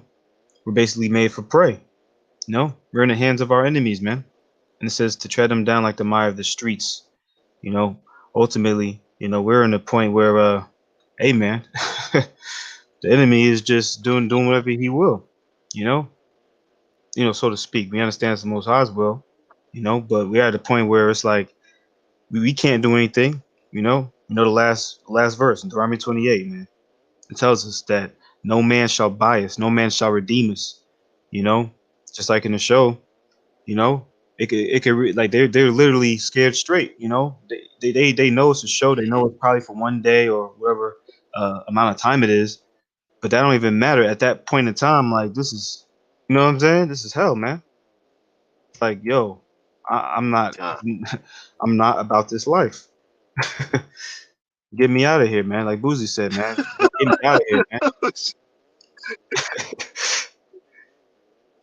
We're basically made for prey, we're in the hands of our enemies, man. And it says to tread them down like the mire of the streets, you know. Ultimately, we're in a point where hey man, the enemy is just doing whatever he will, you know, so to speak. We understand it's the most high's will, but we're at a point where it's like we can't do anything, the last verse in Deuteronomy 28, man. It tells us that no man shall buy us, no man shall redeem us, you know, just like in the show, you know, like they're literally scared straight, they know it's a show, they know it's probably for one day or whatever amount of time it is, but that don't even matter at that point in time. Like this is, you know what I'm saying? This is hell, man. Like, yo, I'm not, Time. I'm not about this life. Get me out of here, man. Like Boozy said, man. Get me out of here, man.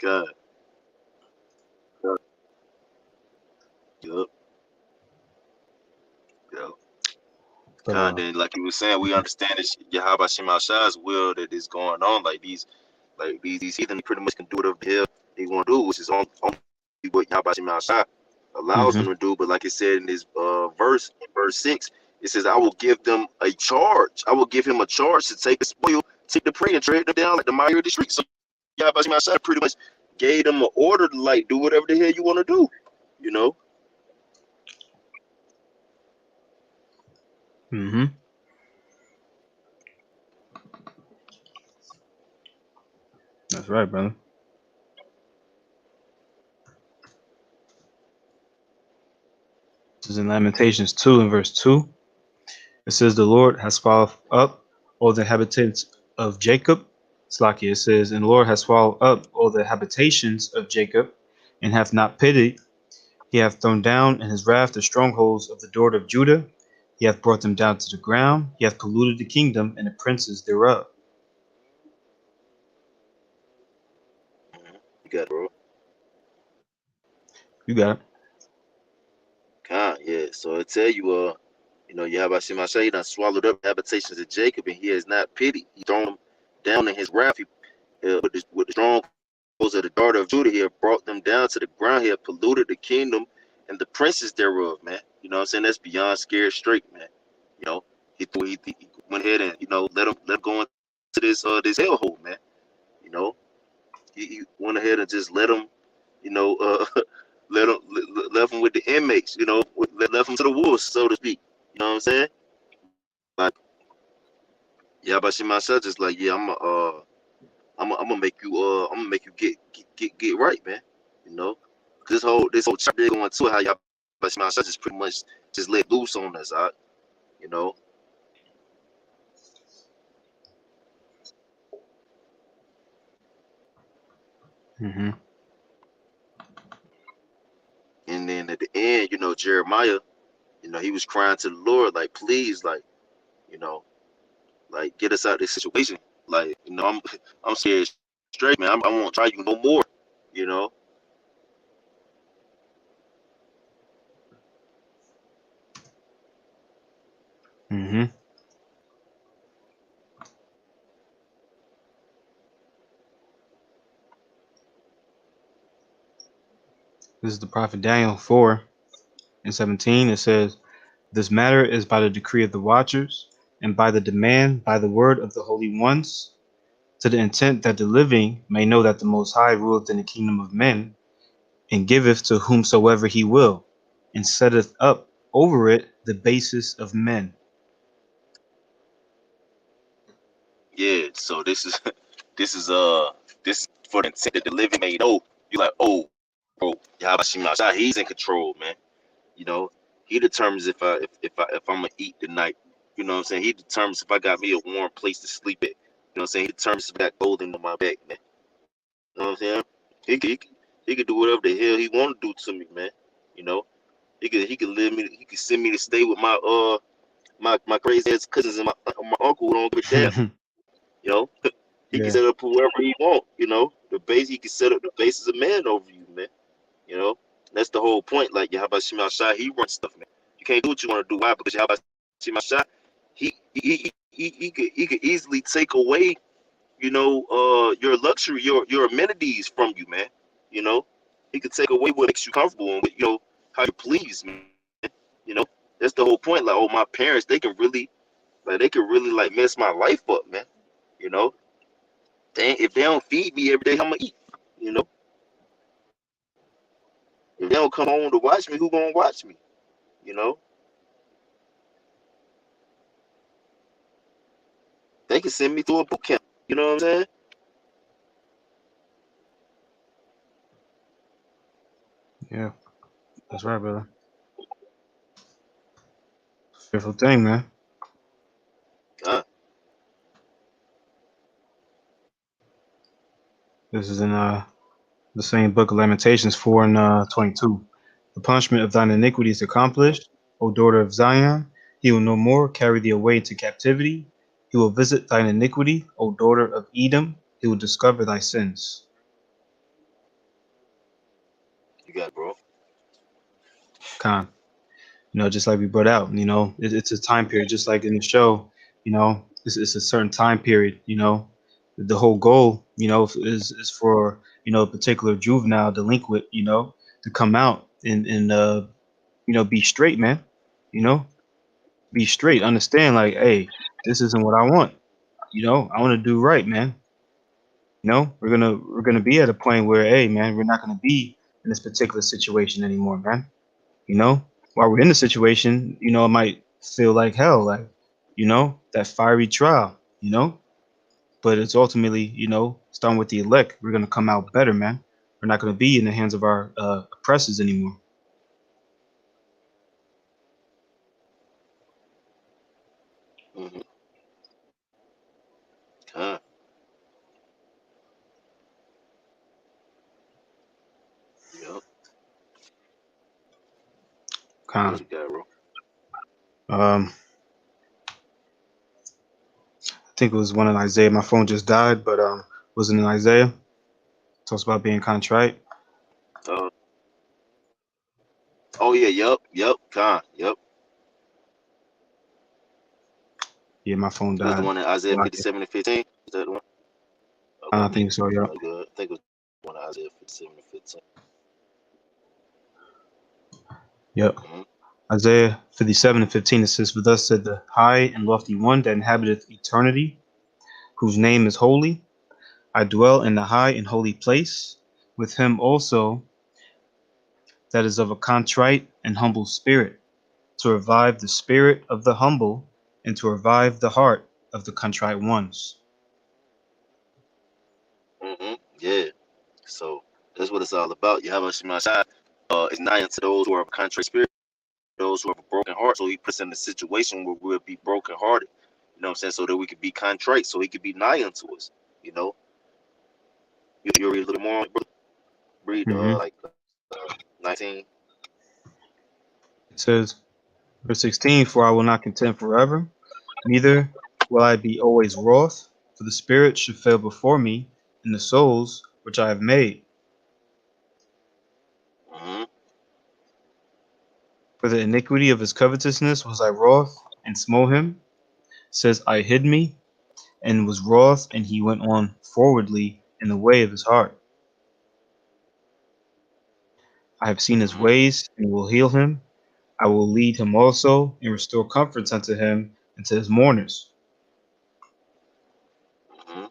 God. Yup. Yup. But God, then like you were saying, we understand that Yahweh Shema Shai's will that is going on. Like these heathen pretty much can do whatever the hell they want to do, which is on what Yahweh Shema Shai allows them to do. But like it said in this verse 6, it says, I will give them a charge. I will give him a charge to take the spoil, take the prey, and tread them down like the mire of the street. So Yahweh Shema Shai pretty much gave them an order to like do whatever the hell you want to do. You know, Mm-hmm. That's right, brother. This is in Lamentations 2 and verse 2. It says, "The Lord has swallowed up all the inhabitants of Jacob." Slakia, it says, "And the Lord has swallowed up all the habitations of Jacob, and hath not pitied. He hath thrown down in his wrath the strongholds of the daughter of Judah. He hath brought them down to the ground. He hath polluted the kingdom and the princes thereof." you got it, bro. You got it. Yeah. So I tell you, Yahweh Shemashah, he done swallowed up the habitations of Jacob, and he has not pitied. He thrown them down in his wrath. With the strongholds of the daughter of Judah, he have brought them down to the ground. He have polluted the kingdom and the princes thereof, man. You know what I'm saying? That's beyond scared straight, man. You know, he went ahead and let him go into this hellhole, man. You know, he went ahead and just let him, you know, left him with the inmates, left him to the wolves, so to speak. You know what I'm saying? Like, yeah, but she myself just like, yeah, I'm gonna make you get right, man. You know, this whole chapter going to how y'all, but she myself just pretty much just let loose on us, you know. Mm-hmm. And then at the end, Jeremiah, he was crying to the Lord, like, please, like, you know, like, get us out of this situation. Like, I'm scared straight, man. I won't try you no more. You know. Mm-hmm. This is the prophet Daniel 4 and 17. It says, "This matter is by the decree of the watchers, and by the demand, by the word of the holy ones, to the intent that the living may know that the Most High ruleth in the kingdom of men, and giveth to whomsoever he will, and setteth up over it the basis of men." Yeah. So this is this is this for the intent that the living may know. You like, oh, bro, Yahweh he's in control, man. You know, he determines if I'm gonna eat tonight. You know what I'm saying? He determines if I got me a warm place to sleep at. You know what I'm saying? He determines if I got gold in my back, man. You know what I'm saying? He could do whatever the hell he want to do to me, man. You know, he could send me to stay with my crazy ass cousins and my uncle who don't give a damn. You know, he can Yeah. set up whoever he want. You know, he can set up the basis of man over you, man. You know, that's the whole point. Like Yahweh Shema Shai, he runs stuff, man. You can't do what you want to do. Why? Because Yahweh Shema Shai, he could easily take away, your luxury, your amenities from you, man. You know, he could take away what makes you comfortable and how you please, man. You know, that's the whole point. Like, oh, my parents, they can really like mess my life up, man. You know, if they don't feed me every day, I'm gonna eat. You know, if they don't come home to watch me, who gonna watch me? You know, they can send me to a boot camp. You know what I'm saying? Yeah. That's right, brother. Fearful thing, man. Uh, This is in the same book of Lamentations 4 and 22. "The punishment of thine iniquity is accomplished, O daughter of Zion. He will no more carry thee away into captivity. He will visit thine iniquity, O daughter of Edom. He will discover thy sins." you got it, bro. Con. Just like we brought out, it's a time period, just like in the show, it's a certain time period, the whole goal, is for, a particular juvenile delinquent, to come out and be straight, man, you know, be straight, understand like, hey, this isn't what I want, I want to do right, man. You know, we're gonna be at a point where, hey, man, we're not gonna be in this particular situation anymore, man. You know, while we're in the situation, it might feel like hell, like, that fiery trial. But it's ultimately, starting with the elect, we're gonna come out better, man. We're not gonna be in the hands of our oppressors anymore. Mm-hmm. Con. Yep. What else Kind we got, bro? I think it was one in Isaiah. My phone just died, but wasn't in Isaiah. Talks about being contrite. Uh, oh yeah, yep, con, yep. Yeah, my phone That's the died. one in Isaiah Like it. 57:15. Is that the one? I Okay, don't think so. Yeah. good. I think it was one in Isaiah 57:15. Yep. Mm-hmm. Isaiah 57:15. It says, "For thus said the high and lofty one that inhabiteth eternity, whose name is holy. I dwell in the high and holy place, with him also that is of a contrite and humble spirit, to revive the spirit of the humble, and to revive the heart of the contrite ones." Mm-hmm. Yeah. So that's what it's all about. You have a Shemashai. It's nigh unto those who are of a contrite spirit, those who have a broken heart. So he puts us in a situation where we'll be broken hearted. You know what I'm saying? So that we could be contrite, so he could be nigh unto us. You know, you read a little more, read hmm like 19. It says, verse 16, "For I will not contend forever, neither will I be always wroth, for the spirit should fail before me, and the souls which I have made. Mm-hmm. For the iniquity of his covetousness was I wroth, and smote him. Says, I hid me, and was wroth, and he went on forwardly in the way of his heart. I have seen his Mm-hmm. ways, and will heal him. I will lead him also, and restore comforts unto him and to his mourners. Mm-hmm.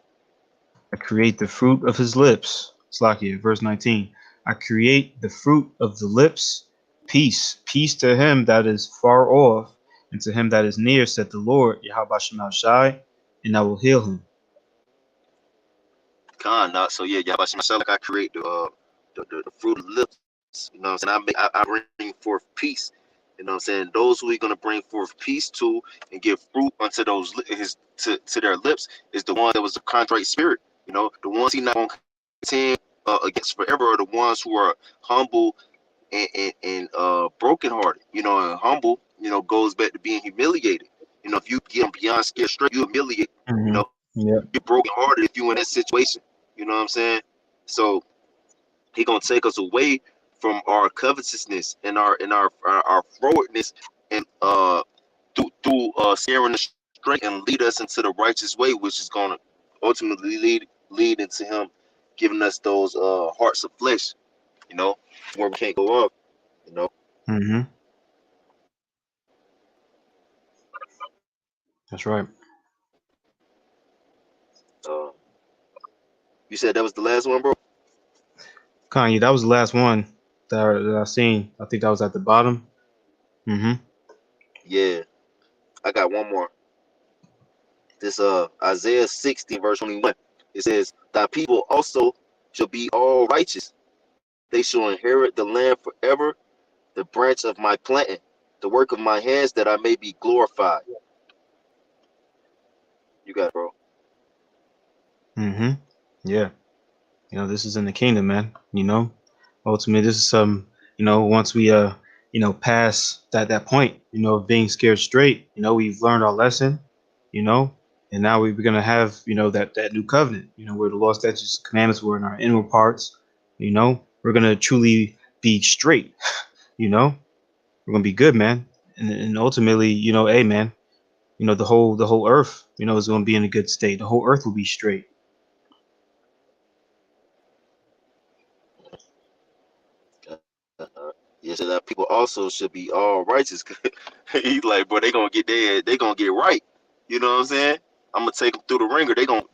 I create the fruit of his lips." Slakia, verse 19. "I create the fruit of the lips, peace, peace to him that is far off, and to him that is near, said the Lord, Yahweh Shema Shai, and I will heal him." Con, not so yeah, Yahweh myself, like I create the fruit of the lips. You know what I'm saying? I bring forth peace. You know what I'm saying? Those who he's gonna bring forth peace to and give fruit unto those his to their lips is the one that was a contrite spirit. You know, the ones he not gonna contend against forever are the ones who are humble and brokenhearted. You know, and humble, goes back to being humiliated. You know, if you get beyond scared straight, you humiliate. You hmm know, Yep. you're brokenhearted if you in that situation. You know what I'm saying? So he gonna take us away from our covetousness and our forwardness and through steering us straight and lead us into the righteous way, which is gonna ultimately lead into him giving us those hearts of flesh, you know, where we can't go up, you know. hmm That's right. Uh, you said that was the last one, bro? Kanye, that was the last one that I seen. I think that was at the bottom. hmm Yeah, I got one more. This Isaiah 60 verse 21. It says, "Thy people also shall be all righteous. They shall inherit the land forever, the branch of my planting, the work of my hands, that I may be glorified." You got it, bro. hmm Yeah. This is in the kingdom, man. Ultimately, this is some, once we, pass that point, of being scared straight, we've learned our lesson, you know, and now we're going to have, that new covenant, where the law, statutes, commandments were in our inward parts, we're going to truly be straight, we're going to be good, man. And ultimately, hey, man, the whole earth, is going to be in a good state. The whole earth will be straight. Yeah, so that people also should be all righteous. He's like, bro, they gonna get right. You know what I'm saying? I'm gonna take them through the ringer. They gonna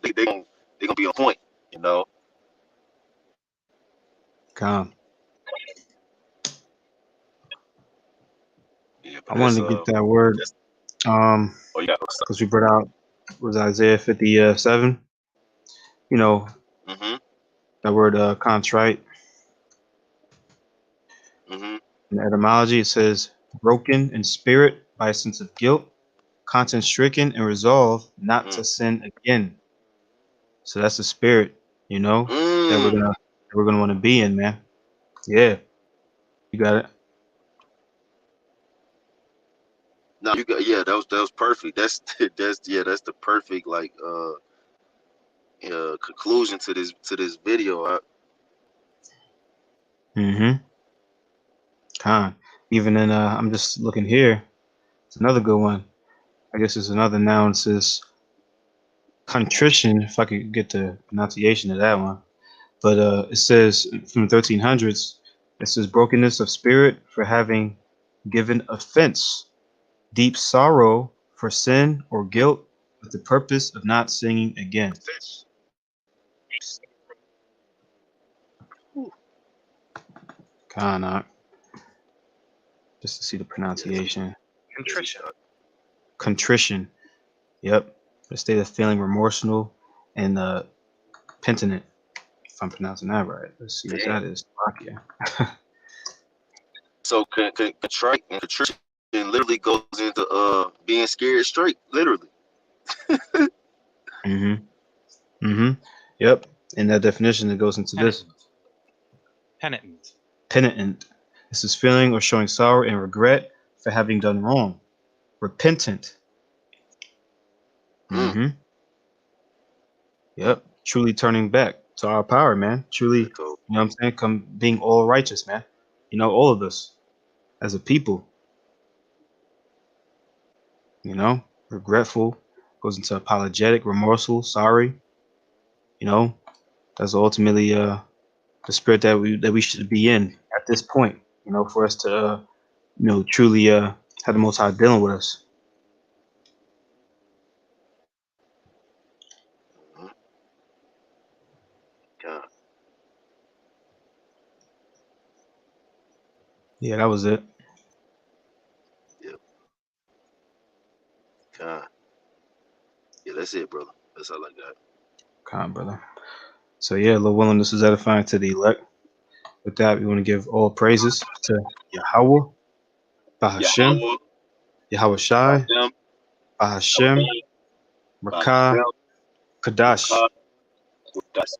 be on point. You know. Calm. Yeah, I but wanted to get that word, that's because oh yeah. we brought out was Isaiah 57. You know Mhm. that word contrite. Mhm. In the etymology, it says broken in spirit by a sense of guilt, conscience stricken, and resolve not Mm. to sin again. So that's the spirit, that we're Mm. gonna want to be in, man. Yeah, you got it. No, you got that was perfect. That's that's the perfect like conclusion to this video. Mm-hmm. Con. Even in I'm just looking here. It's another good one. I guess it's another noun. It says contrition. If I could get the pronunciation of that one, but it says from the 1300s. It says brokenness of spirit for having given offense, deep sorrow for sin or guilt, with the purpose of not sinning again. Con. Just to see the Yes. pronunciation. Contrition. Contrition. Yep. The state of feeling remorseful and penitent. If I'm pronouncing that right. Let's see what Damn. that is. Slovakia. So contrite and contrition literally goes into being scared straight, literally. Mm-hmm. Mm-hmm. Yep. In that definition, it goes into this. Penitent. Penitent. Penitent. This is feeling or showing sorrow and regret for having done wrong. Repentant. Mm. Mm-hmm. Yep. Truly turning back to our power, man. Truly, Good code. what I'm saying? Come being all righteous, man. All of us as a people, regretful, goes into apologetic, remorseful, sorry. You know, that's ultimately the spirit that we should be in at this point. For us to truly have the Most High dealing with us. Mhm. God. Yeah, that was it. Yep. God. Yeah, that's it, brother. That's all I got. Come on, brother. So yeah, Lord willing, this is edifying to the elect. With that, we want to give all praises to Yahweh, Bahashem, Yahweh, Yahweh Shai, Hashem, Bahashem, Rakah, Hashem, Kadash. Rakah, Kodash.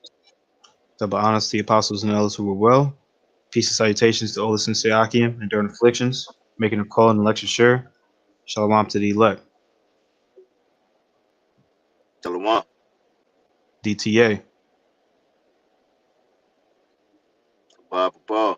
Double honors to the apostles and elders who were well. Peace and salutations to all the sincere Achaim and during afflictions, making a call and election sure. Shalom to the elect. Shalom. DTA. Baba.